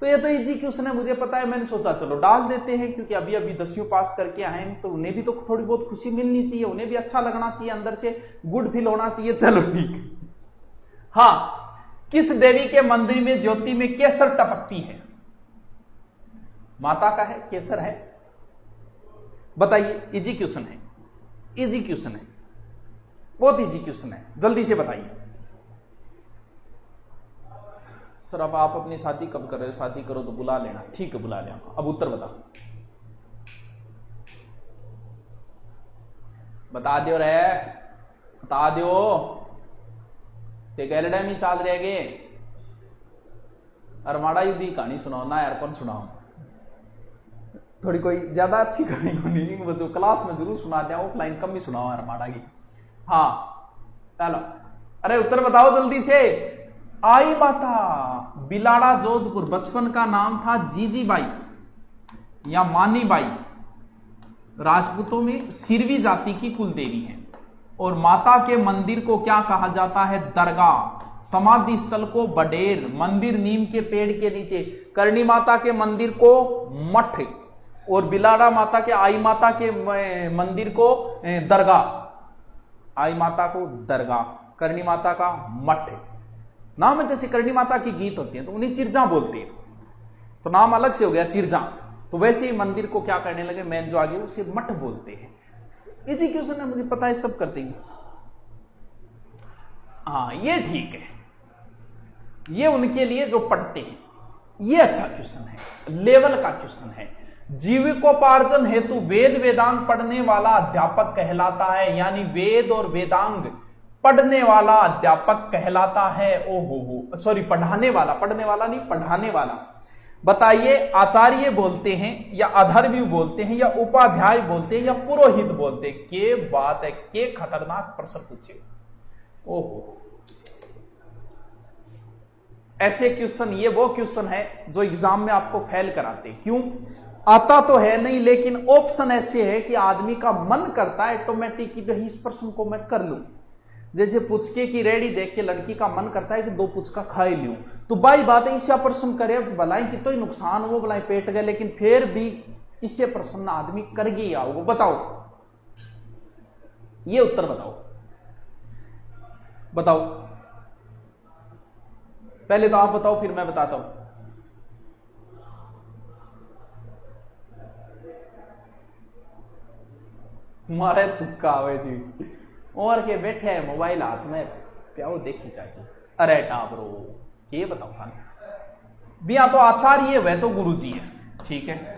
तो ये तो इजी क्वेश्चन है, मुझे पता है, मैंने सोचा चलो डाल देते हैं, क्योंकि अभी अभी 10वीं पास करके आए हैं तो उन्हें भी तो थोड़ी बहुत खुशी मिलनी चाहिए, उन्हें भी अच्छा लगना चाहिए, अंदर से गुड फील होना चाहिए। चलो ठीक। हाँ, किस देवी के मंदिर में ज्योति में केसर टपकती है? माता का है, केसर है, बताइए। इजी क्वेश्चन है, इजी क्वेश्चन है, बहुत इजी क्वेश्चन है, जल्दी से बताइए। सर अब आप अपनी शादी कब कर रहे हो? शादी करो तो बुला लेना। ठीक है, बुला लेना। अब उत्तर बता दियो रे, बता दियो। ते कैलेडा में चाल रहे गे अरमाड़ा युद्ध की कहानी सुनाओ ना यार, कौन सुनाओ? थोड़ी कोई ज्यादा अच्छी कहानी नहीं, जो क्लास में जरूर सुना दिया, ऑफलाइन कम ही सुनाओ अरमाड़ा की। हाँ चलो, अरे उत्तर बताओ जल्दी से। आई माता, बिलाड़ा जोधपुर। बचपन का नाम था जीजीबाई या मानीबाई। राजपूतों में सिरवी जाति की कुल देवी है। और माता के मंदिर को क्या कहा जाता है? दरगाह। समाधि स्थल को बडेर। मंदिर नीम के पेड़ के नीचे। करणी माता के मंदिर को मठ, और बिलाड़ा माता के, आई माता के मंदिर को दरगाह। आई माता को दरगाह, करणी माता का मठ। नाम जैसे करणी माता की गीत होती है तो उन्हें चिरजा बोलते हैं, तो नाम अलग से हो गया चिरजा। तो वैसे ही मंदिर को क्या करने लगे, मैन जो आगे उसे मठ बोलते हैं। इजी क्वेश्चन है, मुझे पता है, सब करते हैं। हाँ ये ठीक है, ये उनके लिए जो पढ़ते हैं, ये अच्छा क्वेश्चन है, लेवल का क्वेश्चन है। जीविकोपार्जन हेतु वेद वेदांग पढ़ने वाला अध्यापक कहलाता है, यानी वेद और वेदांग पढ़ने वाला अध्यापक कहलाता है। ओहो, सॉरी, पढ़ाने वाला, पढ़ने वाला नहीं, पढ़ाने वाला। बताइए, आचार्य बोलते हैं या अधर्वी बोलते हैं या उपाध्याय बोलते हैं या पुरोहित बोलते हैं? के बात है, के खतरनाक प्रश्न पूछे। ओहो, ऐसे क्वेश्चन, ये वो क्वेश्चन है जो एग्जाम में आपको फेल कराते। क्यों? आता तो है नहीं, लेकिन ऑप्शन ऐसे है कि आदमी का मन करता है ऑटोमेटिक कि इस प्रश्न को मैं कर लूं। जैसे पुचके की रेडी देख के लड़की का मन करता है कि 2 पुचका खाई लूं, तो बाई बात है इससे प्रश्न करे, भलाई कि तो ही नुकसान हो, भलाई पेट गए, लेकिन फिर भी इससे प्रश्न आदमी कर गई आओगे। बताओ, ये उत्तर बताओ, बताओ। पहले तो आप बताओ, फिर मैं बताता हूं। मारे तुक्का आवे जी, और के बैठे है मोबाइल हाथ में, प्याओ देखी चाहिए। अरे टाबरो, ये बताओ था बिया, तो आचार्य वह तो गुरु जी है, ठीक है।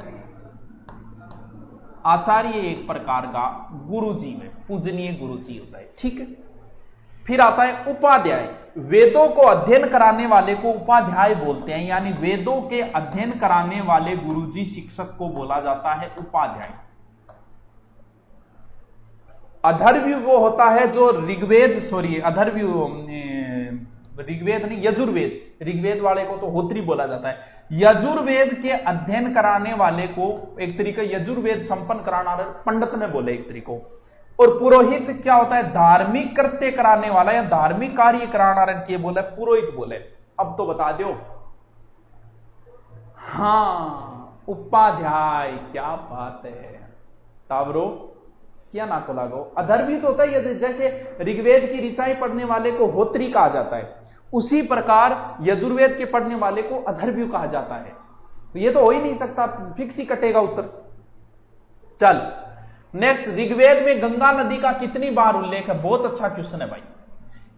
आचार्य एक प्रकार का गुरु जी में पूजनीय गुरु जी होता है, ठीक है। फिर आता है उपाध्याय। वेदों को अध्ययन कराने वाले को उपाध्याय बोलते हैं, यानी वेदों के अध्ययन कराने वाले गुरुजी, शिक्षक को बोला जाता है उपाध्याय। अधर्व्यू वो होता है जो ऋग्वेद, सॉरी अधर्व्यू, ऋग्वेद नहीं, यजुर्वेद। ऋग्वेद वाले को तो होत्री बोला जाता है। यजुर्वेद के अध्ययन कराने वाले को एक तरीके यजुर्वेद संपन्न कराना पंडित ने बोले एक तरीको। और पुरोहित क्या होता है? धार्मिक कृत्य कराने वाला या धार्मिक कार्य कराना के बोले पुरोहित बोले। अब तो बता दो। हाँ, उपाध्याय, क्या बात है तावरो, क्या ना को लागो। अधर्वी तो होता है जैसे ऋग्वेद की ऋचाएं पढ़ने वाले को होत्री कहा जाता है, उसी प्रकार यजुर्वेद के पढ़ने वाले को अधर्व्यू कहा जाता है। तो ये तो हो ही नहीं सकता, फिक्स ही कटेगा उत्तर। चल नेक्स्ट, ऋग्वेद में गंगा नदी का कितनी बार उल्लेख है? बहुत अच्छा क्वेश्चन है भाई।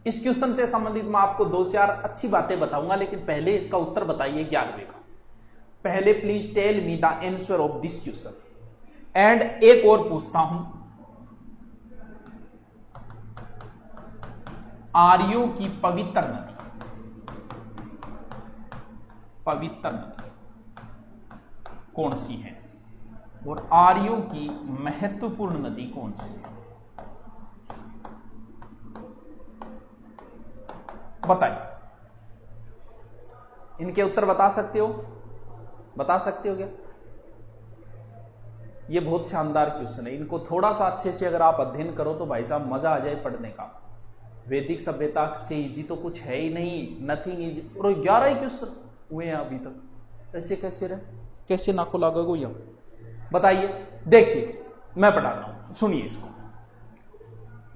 इस क्वेश्चन से संबंधित मैं आपको 2-4 अच्छी बातें बताऊंगा, लेकिन पहले इसका उत्तर बताइए 11वें का। पहले please tell me the answer of this question. And एक और पूछता हूं, आर्यों की पवित्र नदी, पवित्र नदी कौन सी है? और आर्यों की महत्वपूर्ण नदी कौन सी है? बताइए। इनके उत्तर बता सकते हो? बता सकते हो क्या? ये बहुत शानदार क्वेश्चन है। इनको थोड़ा सा अच्छे से अगर आप अध्ययन करो तो भाई साहब मजा आ जाए पढ़ने का। वैदिक सभ्यता से इजी तो कुछ है ही नहीं, नथिंग इजी। और 11 ही क्वेश्चन हुए हैं अभी तक। ऐसे कैसे रहे, कैसे नाको लागेगो यह बताइए। देखिए मैं पढ़ाता हूं, सुनिए इसको,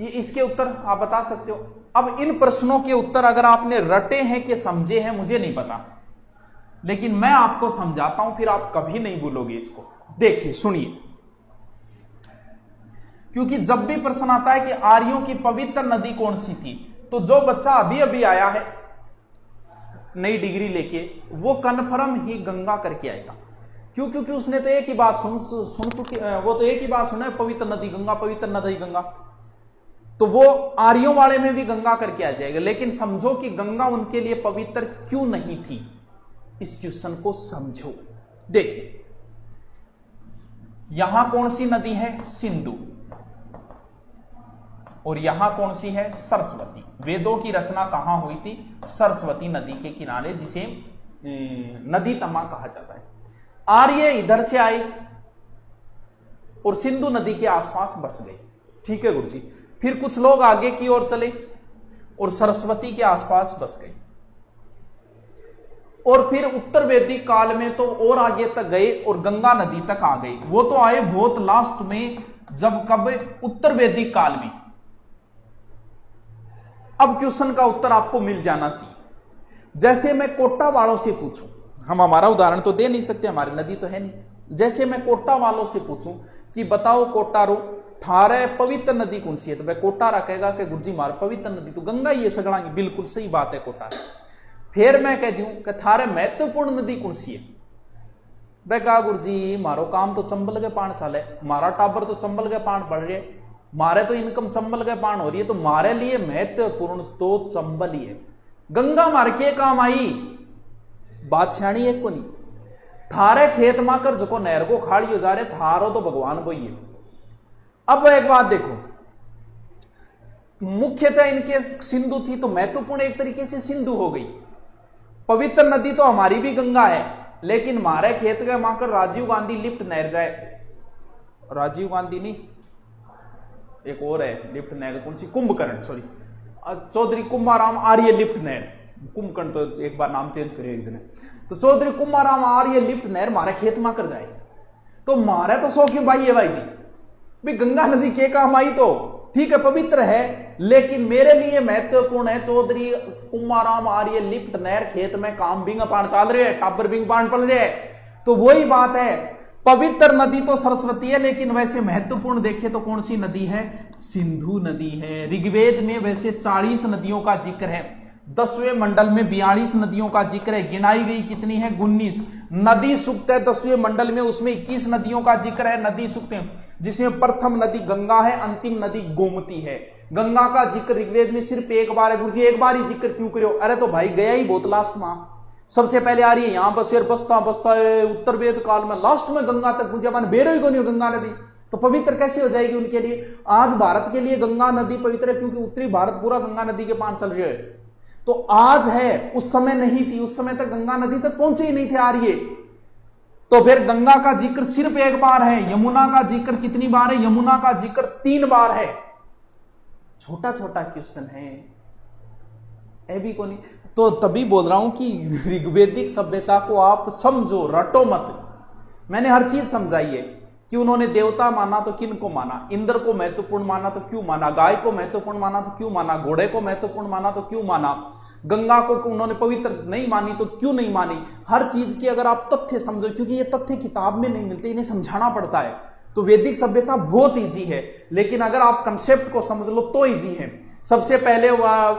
ये इसके उत्तर आप बता सकते हो। अब इन प्रश्नों के उत्तर अगर आपने रटे हैं कि समझे हैं मुझे नहीं पता, लेकिन मैं आपको समझाता हूं, फिर आप कभी नहीं भूलोगे इसको। देखिए सुनिए, क्योंकि जब भी प्रश्न आता है कि आर्यों की पवित्र नदी कौन सी थी, तो जो बच्चा अभी अभी आया है नई डिग्री लेके, वो कन्फर्म ही गंगा करके आएगा। क्यों? क्योंकि उसने तो एक ही बात सुन चुकी, वो तो एक ही बात सुना है, पवित्र नदी गंगा, पवित्र नदी गंगा, तो वो आर्यों वाले में भी गंगा करके आ जाएगा। लेकिन समझो कि गंगा उनके लिए पवित्र क्यों नहीं थी, इस क्वेश्चन को समझो। देखिए यहां कौन सी नदी है, सिंधु, और यहां कौन सी है, सरस्वती। वेदों की रचना कहां हुई थी, सरस्वती नदी के किनारे, जिसे नदी तमा कहा जाता है। आर्य इधर से आए और सिंधु नदी के आसपास बस गए, ठीक है गुरु जी। फिर कुछ लोग आगे की ओर चले और सरस्वती के आसपास बस गए, और फिर उत्तर वैदिक काल में तो और आगे तक गए और गंगा नदी तक आ गए। वो तो आए बहुत लास्ट में, जब कब, उत्तर वैदिक काल में। अब क्वेश्चन का उत्तर आपको मिल जाना चाहिए। जैसे मैं कोटा वालों से पूछूं, हम हमारा उदाहरण तो दे नहीं सकते, हमारी नदी तो है नहीं। जैसे मैं कोटा वालों से पूछूं कि बताओ कोटारो थारे पवित्र नदी कौन सी है, तो वह कोटारा कहेगा कि गुरुजी मार पवित्र नदी तो गंगा ही है सगड़ांगी। बिल्कुल सही बात है कोटारा। फिर मैं कह दूं कि थारे महत्वपूर्ण नदी कौन सी है, वह कहा गुरुजी मारो काम तो चंबल के पान चाले, मारा टाबर तो चंबल के पान पड़ रहे, मारे तो इनकम चंबल के पान हो रही है, तो मारे लिए महत्वपूर्ण तो चंबल ही है। गंगा मार के काम आई, बात छाणी है को नहीं। थारे खेत माकर जो नहर को खाड़ी हो जा रहे, थारो तो भगवान को ही है। अब एक बात देखो, मुख्यतः इनके सिंधु थी, तो महत्वपूर्ण एक तरीके से सिंधु हो गई। पवित्र नदी तो हमारी भी गंगा है, लेकिन मारे खेत के माकर राजीव गांधी लिफ्ट नहर जाए, राजीव गांधी नहीं एक और है लिफ्ट नहर, कौन सी, कुंभकर्ण, सॉरी चौधरी कुंभाराम आर्य लिफ्ट नहर, कुंभकर्ण तो एक बार नाम चेंज करिए इसने, तो चौधरी कुंभाराम आर्य लिफ्ट नहर मारे खेत में कर जाए, तो मारे तो सौ क्यों भाई है भाई जी, भाई गंगा नदी के काम आई तो ठीक है पवित्र है, लेकिन मेरे लिए महत्वपूर्ण है चौधरी कुंभाराम आर्य लिफ्ट नहर खेत में काम बिंग पान चाल रहे हैं, टाबर बिंग पान पल रहे हैं। तो वही बात है, पवित्र नदी तो सरस्वती है, लेकिन वैसे महत्वपूर्ण देखें तो कौन सी नदी है, सिंधु नदी है। ऋग्वेद में वैसे 40 नदियों का जिक्र है, 10वें मंडल में 42 नदियों का जिक्र है, गिनाई गई कितनी है, 19। नदी सूक्त है 10वें मंडल में, उसमें 21 नदियों का जिक्र है, नदी सूक्त है, जिसमें प्रथम नदी गंगा है, अंतिम नदी गोमती है। गंगा का जिक्र ऋग्वेद में सिर्फ एक बार है। गुरुजी एक बार ही जिक्र क्यों करो, अरे तो भाई गया ही बहुत लास्ट में, सबसे पहले आ रही है यहां बस बसता बसता है उत्तर वेद काल में, लास्ट में गंगा तक पूजा मान बेरो ही को नहीं हो गंगा नदी, तो पवित्र कैसे हो जाएगी उनके लिए। आज भारत के लिए गंगा नदी पवित्र है क्योंकि उत्तरी भारत पूरा गंगा नदी के पान चल रहे है, तो आज है, उस समय नहीं थी, उस समय तक गंगा नदी तक पहुंचे ही नहीं थे आर्य। तो फिर गंगा का जिक्र सिर्फ एक बार है, यमुना का जिक्र कितनी बार है, यमुना का जिक्र 3 बार है। छोटा छोटा क्वेश्चन है ए भी को नहीं, तो तभी बोल रहा हूं कि ऋग्वेदिक सभ्यता को आप समझो, रटो मत। मैंने हर चीज समझाई है कि उन्होंने देवता माना तो किन को माना, इंद्र को महत्वपूर्ण माना तो क्यों माना, गाय को महत्वपूर्ण माना तो क्यों माना, घोड़े को महत्वपूर्ण माना तो क्यों माना, गंगा को उन्होंने पवित्र नहीं मानी तो क्यों नहीं मानी। हर चीज के अगर आप तथ्य समझो, क्योंकि ये तथ्य किताब में नहीं मिलते, इन्हें समझाना पड़ता है। तो वैदिक सभ्यता बहुत इजी है, लेकिन अगर आप कंसेप्ट को समझ लो तो इजी है। सबसे पहले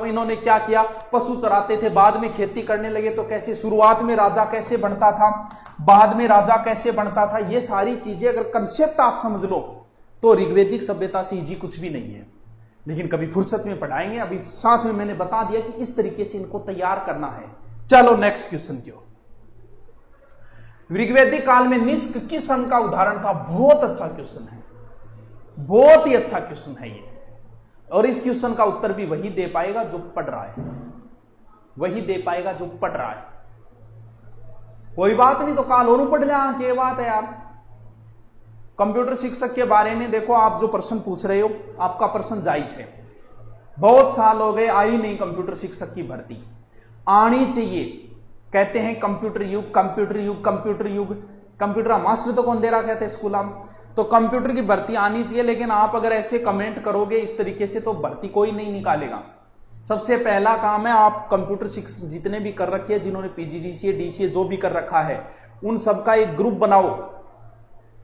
इन्होंने क्या किया, पशु चराते थे, बाद में खेती करने लगे, तो कैसे शुरुआत में राजा कैसे बनता था, बाद में राजा कैसे बनता था, ये सारी चीजें अगर कंसेप्ट आप समझ लो तो ऋग्वेदिक सभ्यता से इजी कुछ भी नहीं है। लेकिन कभी फुर्सत में पढ़ाएंगे, अभी साथ में मैंने बता दिया कि इस तरीके से इनको तैयार करना है। चलो नेक्स्ट क्वेश्चन की ओर। ऋग्वेदिक काल में निष्क किस अंग का उदाहरण था, बहुत अच्छा क्वेश्चन है, बहुत ही अच्छा क्वेश्चन है ये, और इस क्वेश्चन का उत्तर भी वही दे पाएगा जो पढ़ रहा है, वही दे पाएगा जो पढ़ रहा है। कोई बात नहीं तो काल और पढ़ जा, क्या बात है यार। कंप्यूटर शिक्षक के बारे में देखो, आप जो प्रश्न पूछ रहे हो आपका प्रश्न जायज है। बहुत साल हो गए आई नहीं कंप्यूटर शिक्षक की भर्ती, आनी चाहिए। कहते हैं कंप्यूटर युग, कंप्यूटर युग, कंप्यूटर युग। कंप्यूटर मास्टर तो कौन दे रहा कहते हैं स्कूल में। तो कंप्यूटर की भर्ती आनी चाहिए, लेकिन आप अगर ऐसे कमेंट करोगे इस तरीके से तो भर्ती कोई नहीं निकालेगा। सबसे पहला काम है, आप कंप्यूटर शिक्षा जितने भी कर रखी है, जिन्होंने पीजीडीसीए डीसीए जो भी कर रखा है, उन सबका एक ग्रुप बनाओ,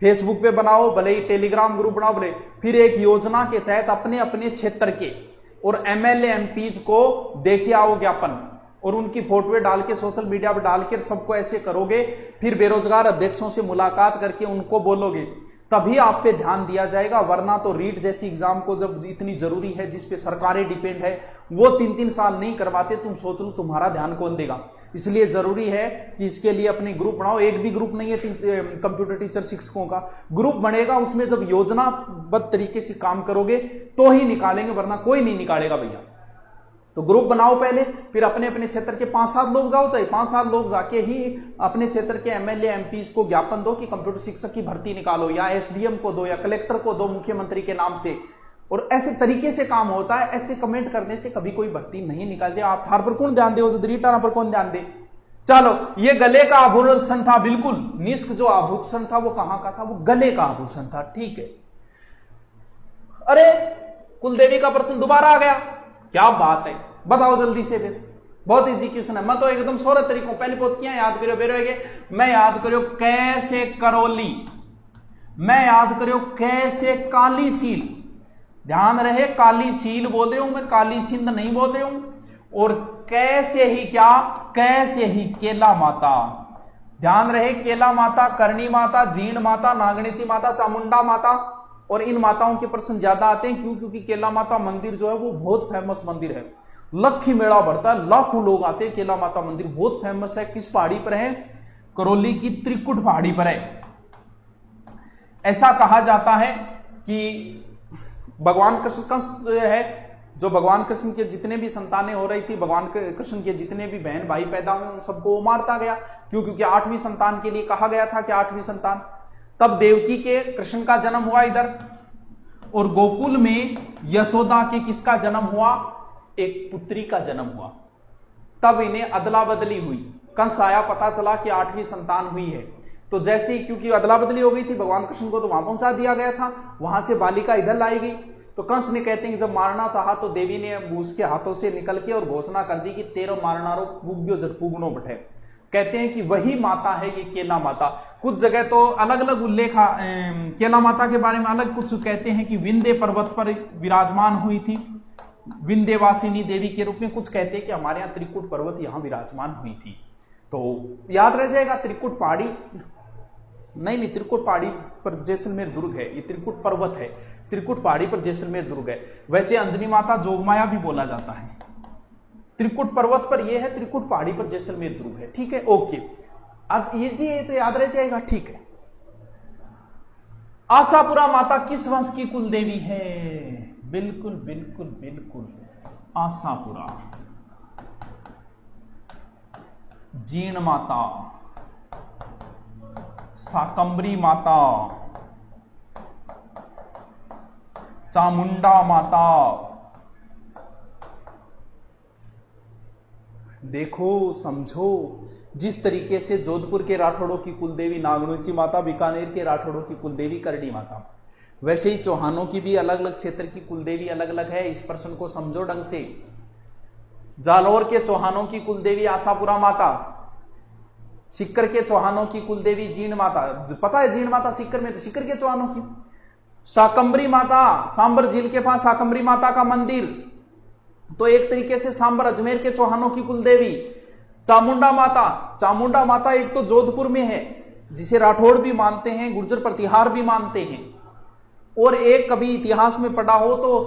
फेसबुक पे बनाओ, भले ही टेलीग्राम ग्रुप बनाओ, भले फिर एक योजना के तहत अपने अपने क्षेत्र के और एमएलए एमपीज को देके आओ ज्ञापन, और उनकी फोटोएं डाल के सोशल मीडिया पर डाल के सबको ऐसे करोगे, फिर बेरोजगार अध्यक्षों से मुलाकात करके उनको बोलोगे, तभी आप पे ध्यान दिया जाएगा। वरना तो रीट जैसी एग्जाम को जब इतनी जरूरी है, जिसपे सरकारें डिपेंड है, वो 3-3 साल नहीं करवाते, तुम सोच लो तुम्हारा ध्यान कौन देगा। इसलिए जरूरी है कि इसके लिए अपने ग्रुप बनाओ। एक भी ग्रुप नहीं है कंप्यूटर टीचर शिक्षकों का, ग्रुप बनेगा, उसमें जब योजनाबद्ध तरीके से काम करोगे तो ही निकालेंगे, वरना कोई नहीं निकालेगा भैया। तो ग्रुप बनाओ पहले, फिर अपने अपने क्षेत्र के 5-7 लोग जाओ, चाहिए 5-7 लोग जाके ही अपने क्षेत्र के एमएलए एमपीज को ज्ञापन दो कि कंप्यूटर शिक्षक की भर्ती निकालो, या एसडीएम को दो, या कलेक्टर को दो मुख्यमंत्री के नाम से। और ऐसे तरीके से काम होता है। ऐसे कमेंट करने से कभी कोई भर्ती नहीं निकाल जाए। आप थार पर कौन ध्यान दे, रीटारा पर कौन ध्यान दे। चलो, ये गले का आभूषण था, बिल्कुल निष्क जो आभूषण था वो कहां का था, वो गले का आभूषण था, ठीक है। अरे कुलदेवी का प्रश्न दोबारा आ गया, क्या बात है, बताओ जल्दी से। फिर बहुत इजी क्वेश्चन है, मैं तो एकदम 16 तरीकों पहली पोतियां याद करो बेरोगे, मैं याद करो कैसे करौली, मैं याद करो कैसे काली सील, ध्यान रहे काली सील बोल रहे हूं मैं, काली सिंध नहीं बोल रहे हूं। और कैसे ही क्या, कैसे ही केला माता, ध्यान रहे केला माता, करणी माता, जीण माता, नागणेची माता, चामुंडा माता। और इन माताओं के प्रश्न ज्यादा आते हैं, क्यों? क्योंकि केला माता मंदिर जो है वो बहुत फेमस मंदिर है, लखी मेला भरता है, लाखों लोग आते हैं। केला माता मंदिर बहुत फेमस है। किस पहाड़ी पर है? करौली की त्रिकुट पहाड़ी पर है। ऐसा कहा जाता है कि भगवान कृष्ण कंस है, जो भगवान कृष्ण के जितने भी संतानें हो रही थी, भगवान कृष्ण के जितने भी बहन भाई पैदा हुए, उन सबको वो मारता गया। क्यों? क्योंकि 8वीं संतान के लिए कहा गया था कि 8वीं संतान। तब देवकी के कृष्ण का जन्म हुआ इधर, और गोकुल में यशोदा के किसका जन्म हुआ? एक पुत्री का जन्म हुआ। तब इन्हें अदला बदली हुई, कंस आया, पता चला कि 8वीं संतान हुई है। तो जैसे ही, क्योंकि अदला बदली हो गई थी, भगवान कृष्ण को तो वहां पहुंचा दिया गया था, वहां से बालिका इधर लाई गई। तो कंस ने, कहते हैं, जब मारना चाहा तो देवी ने उसके हाथों से निकल के और घोषणा कर दी कि तेरो मारनारो पुग्यो जट पुगनो बठे। कहते हैं कि वही माता है ये केला माता। कुछ जगह तो अलग अलग उल्लेख केला माता के बारे में अलग कुछ कहते हैं कि विंध्य पर्वत पर विराजमान हुई थी विंध्यवासिनी देवी के रूप में। कुछ कहते हैं कि हमारे यहाँ त्रिकुट पर्वत यहाँ विराजमान हुई थी। तो याद रह जाएगा, त्रिकुट पहाड़ी नहीं, त्रिकुट पहाड़ी पर जैसलमेर दुर्ग है, ये त्रिकुट पर्वत है, त्रिकुट पहाड़ी पर जैसलमेर दुर्ग है। वैसे अंजनी माता जोगमाया भी बोला जाता है। त्रिकुट पर्वत पर यह है, त्रिकुट पहाड़ी पर जैसलमेर दुर्ग है, ठीक है, ओके। अब ये जी तो याद रह जाएगा, ठीक है। आशापुरा माता किस वंश की कुल देवी है? बिल्कुल बिल्कुल बिल्कुल, आशापुरा। जीण माता, शाकंभरी माता, चामुंडा माता। देखो समझो, जिस तरीके से जोधपुर के राठौड़ों की कुलदेवी नागणेची माता, बीकानेर के राठौड़ों की कुलदेवी करणी माता, वैसे ही चौहानों की भी अलग अलग क्षेत्र की कुलदेवी अलग अलग है। इस प्रश्न को समझो ढंग से। जालौर के चौहानों की कुलदेवी आशापुरा माता, सिक्कर के चौहानों की कुलदेवी जीण माता, पता है जीण माता सिक्कर में, तो सिक्कर के चौहानों की। शाकंभरी माता, सांबर झील के पास शाकंभरी माता का मंदिर, तो एक तरीके से सांबर अजमेर के चौहानों की कुलदेवी। चामुंडा माता, चामुंडा माता एक तो जोधपुर में है, जिसे राठौड़ भी मानते हैं, गुर्जर प्रतिहार भी मानते हैं। और एक कभी इतिहास में पढ़ा हो तो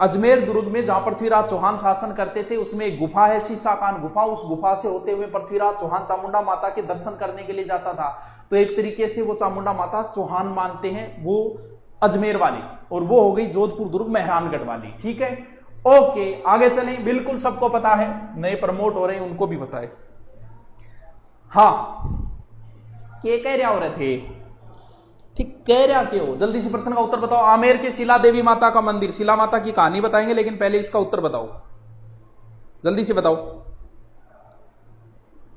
अजमेर दुर्ग में जहां पृथ्वीराज चौहान शासन करते थे, उसमें एक गुफा है, शीशाकान गुफा। उस गुफा से होते हुए पृथ्वीराज चौहान चामुंडा माता के दर्शन करने के लिए जाता था। तो एक तरीके से वो चामुंडा माता चौहान मानते हैं, वो अजमेर वाली, और वो हो गई जोधपुर दुर्ग मेहरानगढ़ वाली, ठीक है, ओके। आगे चलें, बिल्कुल सबको पता है, नए प्रमोट हो रहे हैं उनको भी पता है। हाँ, क्या कह रहा हो रहे थे? ठीक कह रहा क्यों हो? जल्दी से प्रश्न का उत्तर बताओ। आमेर के शिला देवी माता का मंदिर, शिला माता की कहानी बताएंगे, लेकिन पहले इसका उत्तर बताओ, जल्दी से बताओ,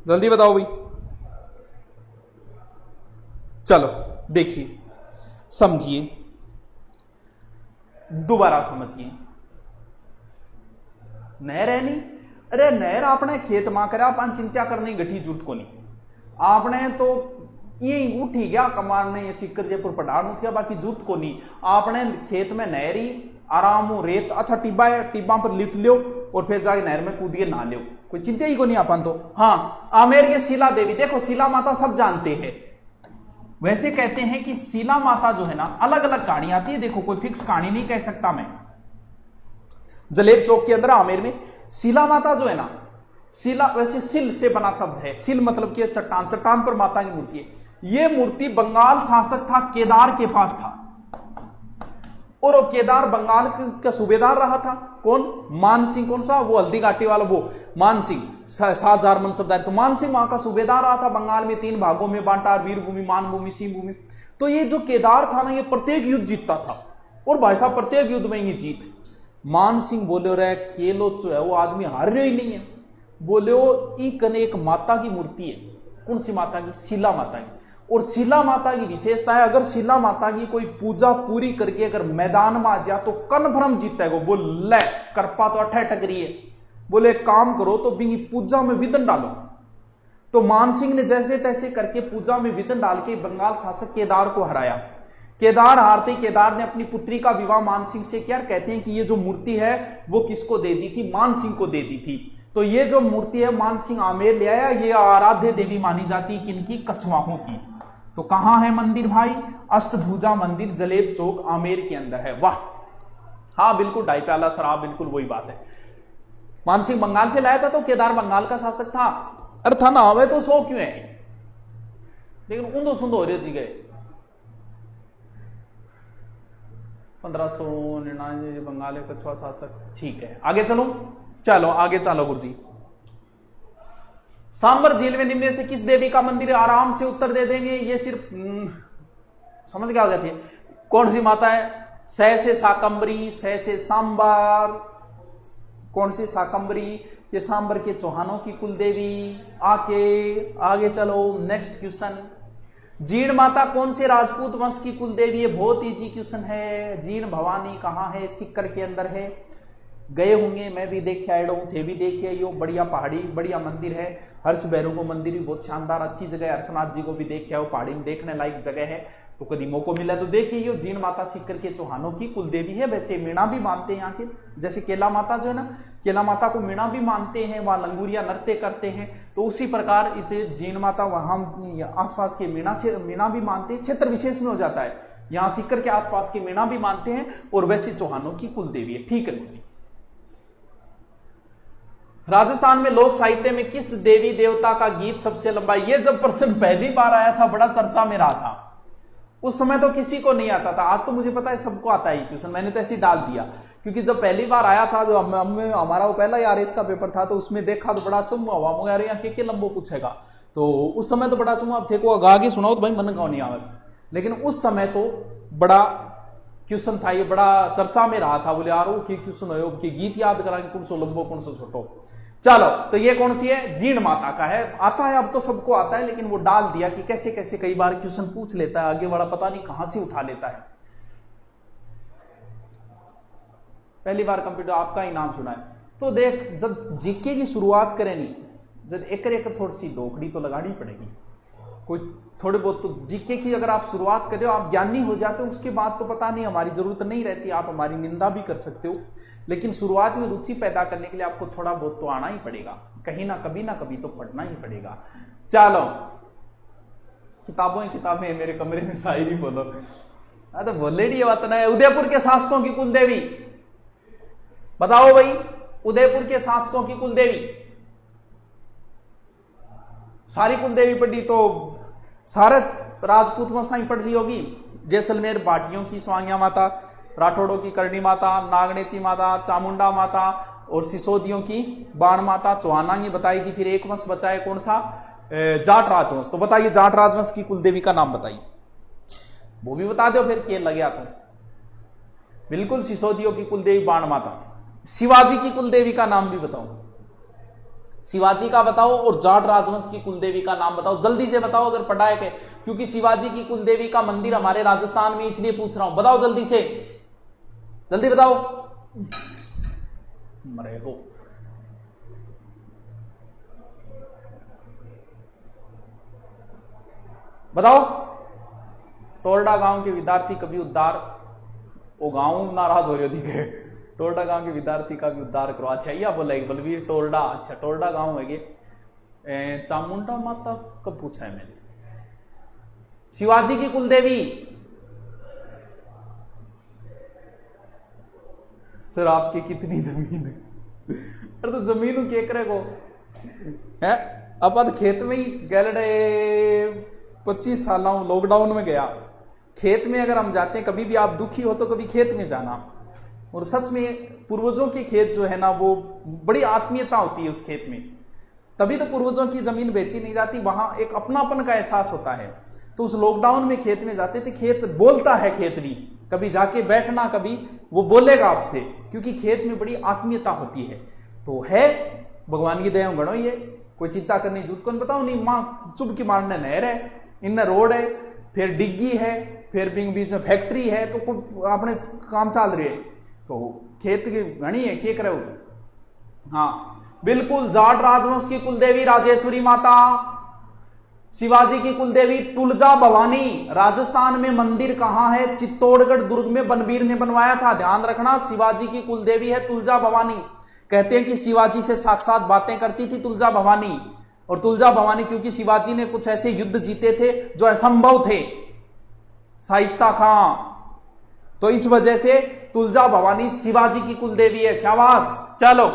जल्दी बताओ भाई। चलो देखिए, समझिए, दोबारा समझिए। नहर है नहीं, अरे नहर आपने खेत मां करा, अपन चिंता करने गठी जुट को नहीं। आपने तो ये उठी गया कमान ने, ये सिक्कर जयपुर पढ़ान उठिया, बाकी जुट को नहीं। आपने खेत में नहरी आराम हो रेत, अच्छा टिब्बा है, टिब्बा पर लिट लियो और फिर जाके नहर में कूदिए नहा लियो, कोई चिंता ही को नहीं अपन तो। हाँ, आमेर के शीला देवी, देखो शीला माता सब जानते हैं। वैसे कहते हैं कि शीला माता जो है ना, अलग अलग कहानी आती है, देखो कोई फिक्स कहानी नहीं कह सकता मैं। जलेब चौक के अंदर आमेर में शीला माता जो है ना, शीला वैसे सिल से बना शब्द है, सिल मतलब कि चट्टान, चट्टान पर माता की मूर्ति है। यह मूर्ति बंगाल शासक था केदार के पास था, और वो केदार बंगाल का सूबेदार रहा था। कौन? मान सिंह। कौन सा? वो हल्दी घाटी वाला, वो मान सिंह, 7,000 मनसबदार। तो मान सिंह वहां का सूबेदार रहा था। बंगाल में 3 भागों में बांटा, वीरभूमि, मानभूमि, सिंहभूमि। तो ये जो केदार था ना, ये प्रत्येक युद्ध जीतता था, और भाई साहब प्रत्येक युद्ध में ये जीत। मान सिंह बोले रहे केलो जो है वो आदमी हार रहे ही नहीं है। बोले वो एक माता की मूर्ति है। कौन सी माता की? शीला माता की। और शीला माता की विशेषता है, अगर शीला माता की कोई पूजा पूरी करके अगर मैदान में आ जाए तो कन्फर्म जीतेगा। बोले करपा तो अठे टकरी है, बोले काम करो तो बिंगी पूजा में विधन डालो। तो मान सिंह ने जैसे तैसे करके पूजा में विधन डाल के बंगाल शासक केदार को हराया। केदार हारते, केदार ने अपनी पुत्री का विवाह मान सिंह से किया। कहते हैं कि ये जो मूर्ति है वो किसको दे दी थी? मान सिंह को दे दी थी। तो ये जो मूर्ति है मान सिंह आमेर ले आया। ये आराध्य देवी मानी जाती है किनकी? कछवाहों की। तो कहां है मंदिर भाई? अष्टभुजा मंदिर जलेब चौक आमेर के अंदर है। वाह, हाँ बिल्कुल, ढाई प्याला शराब, बिल्कुल वही बात है। मान सिंह बंगाल से लाया था, तो केदार बंगाल का शासक था। अरे था ना, हमें तो 100 क्यों है, लेकिन ऊंधो सुंदो हो रहे जी गए। 1599 बंगाल कछुआ शासक, ठीक है। आगे चलो, चलो आगे चलो गुरुजी। सांबर झील में निम्न से किस देवी का मंदिर है? आराम से उत्तर दे देंगे, ये सिर्फ समझ क्या हो जाती है। कौन सी माता है? सह से शाकंबरी, सह से सांबर। कौन सी? शाकंबरी। ये सांबर के चौहानों की कुल देवी। आगे चलो, नेक्स्ट क्वेश्चन। जीण माता कौन से राजपूत वंश की कुल देवी है? बहुत इजी क्वेश्चन है। जीण भवानी कहां है? सिक्कर के अंदर है। गए होंगे, मैं भी देख आया हूं, थे भी देखिए। यो बढ़िया पहाड़ी, बढ़िया मंदिर है। हर्ष भैरव को मंदिर भी बहुत शानदार अच्छी जगह है। हर्षनाथ जी को भी देखे आओ, पहाड़ी में देखने लायक जगह है। तो कभी मौको मिला तो देखिए। यो जीण माता सिक्कर के चौहानों की कुल देवी है। वैसे मीणा भी मानते हैं यहाँ के, जैसे केला माता जो है ना, केला माता को मीणा भी मानते हैं, वहां लंगूरिया नृत्य करते हैं। तो उसी प्रकार इसे जीण माता वहां आसपास के मीणा भी मानते हैं। क्षेत्र विशेष में हो जाता है, यहाँ सिक्कर के आसपास के मीणा भी मानते हैं, और वैसे चौहानों की कुल देवी है। ठीक है जी। राजस्थान में लोक साहित्य में किस देवी देवता का गीत सबसे लंबा? ये जब प्रश्न पहली बार आया था बड़ा चर्चा में रहा था। उस समय तो किसी को नहीं आता था, आज तो मुझे पता है सबको आता है क्वेश्चन। मैंने तो ऐसे ही डाल दिया, क्योंकि जब पहली बार आया था, जो हमारा वो पहला आरएस का पेपर था, तो उसमें देखा तो बड़ा चुम्मा हुआ। मुझे यार यहाँ के लंबो पूछेगा, तो उस समय तो बड़ा चुम्मा। अब थे को गा के सुनाओ तो भाई मन गाँव नहीं आवे, लेकिन उस समय तो बड़ा क्वेश्चन था, ये बड़ा चर्चा में रहा था। बोले यार वो क्वेश्चन हो कि गीत याद करा कौन सो लंबो कौन सो छोटो। चलो, तो ये कौन सी है? जीण माता का है। आता है, अब तो सबको आता है, लेकिन वो डाल दिया कि कैसे कैसे कई बार क्वेश्चन पूछ लेता है आगे वाला, पता नहीं कहां से उठा लेता है। पहली बार कंप्यूटर आपका ही नाम सुना है तो देख, जब जीके की शुरुआत करें नहीं, जब एक थोड़ी सी दोखड़ी तो लगानी पड़ेगी। कोई थोड़े बहुत तो जीके की अगर आप शुरुआत कर रहे हो, आप ज्ञानी हो जाते हो, उसके बाद तो पता नहीं, हमारी जरूरत नहीं रहती, आप हमारी निंदा भी कर सकते हो। लेकिन शुरुआत में रुचि पैदा करने के लिए आपको थोड़ा बहुत तो आना ही पड़ेगा, कहीं ना कभी तो पढ़ना ही पड़ेगा। चलो, किताबों ही किताबें मेरे कमरे में, शायरी बोलो। तो बोले ये बात ना है। उदयपुर के शासकों की कुल देवी बताओ भाई, उदयपुर के शासकों की कुल देवी। सारी कुल देवी पढ़ी तो सारे राजपूत वंशाई पढ़ ली होगी। जैसलमेर भाटियों की स्वांगिया माता, राठौड़ों की करणी माता, नागनेची माता, चामुंडा माता, और सिसोदियों की बाण माता। चौहाना की बताई थी। फिर एक वंश बचा है, कौन सा? जाट राजवंश। तो बताइए जाट राजवंश की कुल देवी का नाम बताइए, वो भी बता दो फिर क्या लग गया तो। बिल्कुल, सिसोदियों की कुल देवी बाण माता। शिवाजी की कुल देवी का नाम भी बताओ। शिवाजी का बताओ और जाट राजवंश की कुलदेवी का नाम बताओ, जल्दी से बताओ अगर पढ़ा है के, क्योंकि शिवाजी की कुलदेवी का मंदिर हमारे राजस्थान में, इसलिए पूछ रहा हूं। बताओ जल्दी से, जल्दी बताओ। मरेगो बताओ। टोरडा गांव के विद्यार्थी कभी उद्धार, वो गांव नाराज हो रही है। टोरडा गांव के विद्यार्थी का भी उद्धार करो। अच्छा यह बोला बलवीर टोरडा, अच्छा टोरडा गांव है। चामुंडा माता कब पूछा है मैंने? शिवाजी की कुलदेवी सर आपकी कितनी जमीन है? अरे तो जमीन के एकरे को है, अपन खेत में ही गैलडे 25 साल लॉकडाउन में गया। खेत में अगर हम जाते हैं, कभी भी आप दुखी हो तो कभी खेत में जाना, और सच में पूर्वजों के खेत जो है ना, वो बड़ी आत्मीयता होती है उस खेत में। तभी तो पूर्वजों की जमीन बेची नहीं जाती, वहां एक अपनापन का एहसास होता है। तो उस लॉकडाउन में खेत में जाते थे, खेत बोलता है, खेत भी कभी जाके बैठना, कभी वो बोलेगा आपसे, क्योंकि खेत में बड़ी आत्मीयता होती है। तो है भगवान की दया गणो, ये कोई चिंता करने जरूरत कौन। बताओ नहीं, माँ चुभ की मारने नहर है, इन रोड है, फिर डिग्गी है, फिर बीच में फैक्ट्री है, तो अपने काम चल रहे है। तो खेत की घनी है, खेत रहे हो। हाँ बिल्कुल, जाट राजवंश की कुलदेवी राजेश्वरी माता, शिवाजी की कुलदेवी तुलजा भवानी। राजस्थान में मंदिर कहां है? चित्तौड़गढ़ दुर्ग में बनवीर ने बनवाया था, ध्यान रखना। शिवाजी की कुलदेवी है तुलजा भवानी। कहते हैं कि शिवाजी से साक्षात बातें करती थी तुलजा भवानी। और तुलजा भवानी क्योंकि शिवाजी ने कुछ ऐसे युद्ध जीते थे जो असंभव थे, शाइस्ता खां, तो इस वजह से तुलजा भवानी शिवाजी की कुलदेवी है। शाबाश। चलो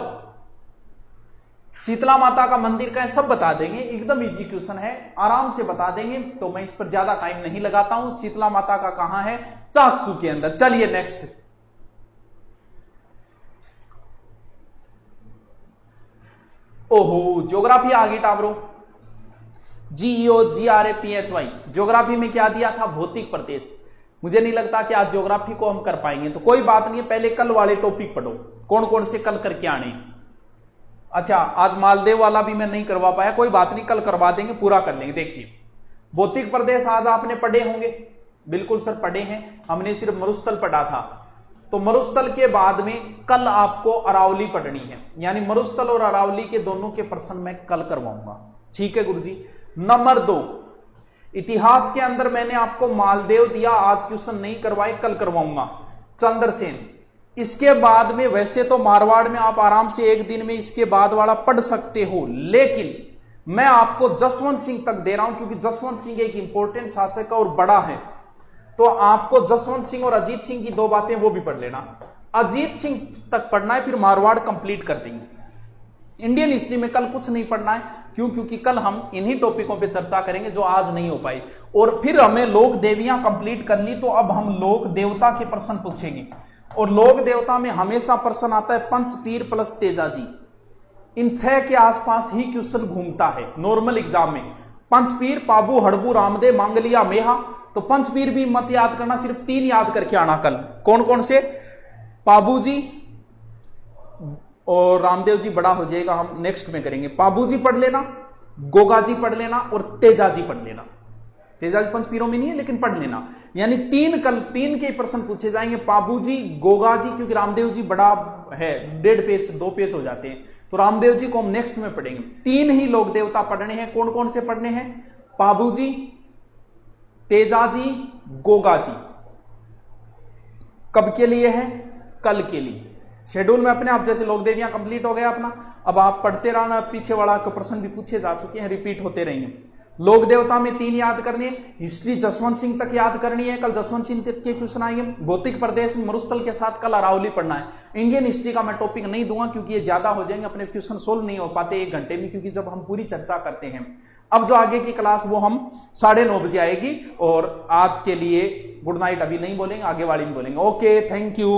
शीतला माता का मंदिर का है, सब बता देंगे, एकदम इजी क्वेश्चन है, आराम से बता देंगे, तो मैं इस पर ज्यादा टाइम नहीं लगाता हूं। शीतला माता का कहां है? चाकसू के अंदर। चलिए नेक्स्ट। ओहो ज्योग्राफी आ गई टावरो, GEOGRAPHY। ज्योग्राफी में क्या दिया था? भौतिक प्रदेश। मुझे नहीं लगता कि आज ज्योग्राफी को हम कर पाएंगे, तो कोई बात नहीं है, पहले कल वाले टॉपिक पढ़ो, कौन कौन से कल करके आने। अच्छा आज मालदेव वाला भी मैं नहीं करवा पाया, कोई बात नहीं, कल करवा देंगे, पूरा कर लेंगे। देखिए भौतिक प्रदेश आज आपने पढ़े होंगे, बिल्कुल सर पढ़े हैं, हमने सिर्फ मरुस्थल पढ़ा था। तो मरुस्थल के बाद में कल आपको अरावली पढ़नी है, यानी मरुस्थल और अरावली के दोनों के प्रश्न मैं कल करवाऊंगा। ठीक है गुरुजी। नंबर 2, इतिहास के अंदर मैंने आपको मालदेव दिया, आज क्वेश्चन नहीं करवाए, कल करवाऊंगा। चंद्रसेन। इसके बाद में वैसे तो मारवाड़ में आप आराम से एक दिन में इसके बाद वाला पढ़ सकते हो, लेकिन मैं आपको जसवंत सिंह तक दे रहा हूं, क्योंकि जसवंत सिंह एक इंपॉर्टेंट शासक और बड़ा है। तो आपको जसवंत सिंह और अजीत सिंह की 2 बातें वो भी पढ़ लेना। अजीत सिंह तक पढ़ना है, फिर मारवाड़ कंप्लीट कर देंगे। इंडियन हिस्ट्री में कल कुछ नहीं पढ़ना है, क्यों? क्योंकि कल हम इन्हीं टॉपिकों पे चर्चा करेंगे जो आज नहीं हो पाई। और फिर हमें लोक देवियां कंप्लीट कर ली, तो अब हम लोक देवता के प्रश्न पूछेंगे। और लोक देवता में हमेशा प्रश्न आता है पंचपीर प्लस तेजाजी, इन 6 के आसपास ही क्वेश्चन घूमता है नॉर्मल एग्जाम में। पंचपीर पाबू हड़बू रामदेव मांगलिया मेहा, तो पंचपीर भी मत याद करना, सिर्फ 3 याद करके आना कल। कौन कौन से? पाबू जी और रामदेव जी बड़ा हो जाएगा, हम नेक्स्ट में करेंगे। पाबू जी पढ़ लेना, गोगा जी पढ़ लेना और तेजाजी पढ़ लेना। तेजाजी पंचपीरों में नहीं है लेकिन पढ़ लेना, यानी 3 कल 3 के प्रश्न पूछे जाएंगे। पाबू जी, गोगा जी, क्योंकि रामदेव जी बड़ा है, 1.5 पेज 2 पेज हो जाते हैं, तो रामदेव जी को हम नेक्स्ट में पढ़ेंगे। 3 ही लोक देवता पढ़ने हैं। कौन कौन से पढ़ने हैं? पाबू जी, तेजाजी, गोगा जी। कब के लिए है? कल के लिए। शेड्यूल में अपने आप जैसे लोक देवियां कंप्लीट हो गया अपना, अब आप पढ़ते रहना, पीछे वाला के प्रश्न भी पूछे जा चुके हैं, रिपीट होते रहेंगे। लोक देवता में 3 याद करने, हिस्ट्री जसवंत सिंह तक याद करनी है, कल जसवंत सिंह तक के क्वेश्चन आएंगे। भौतिक प्रदेश में मरुस्थल के साथ कल अरावली पढ़ना है। इंडियन हिस्ट्री का मैं टॉपिक नहीं दूंगा क्योंकि ये ज्यादा हो जाएंगे, अपने क्वेश्चन सोल्व नहीं हो पाते 1 घंटे में, क्योंकि जब हम पूरी चर्चा करते हैं। अब जो आगे की क्लास वो हम 9:30 बजे आएगी, और आज के लिए गुड नाइट अभी नहीं बोलेंगे, आगे वाली में बोलेंगे। Okay, thank you.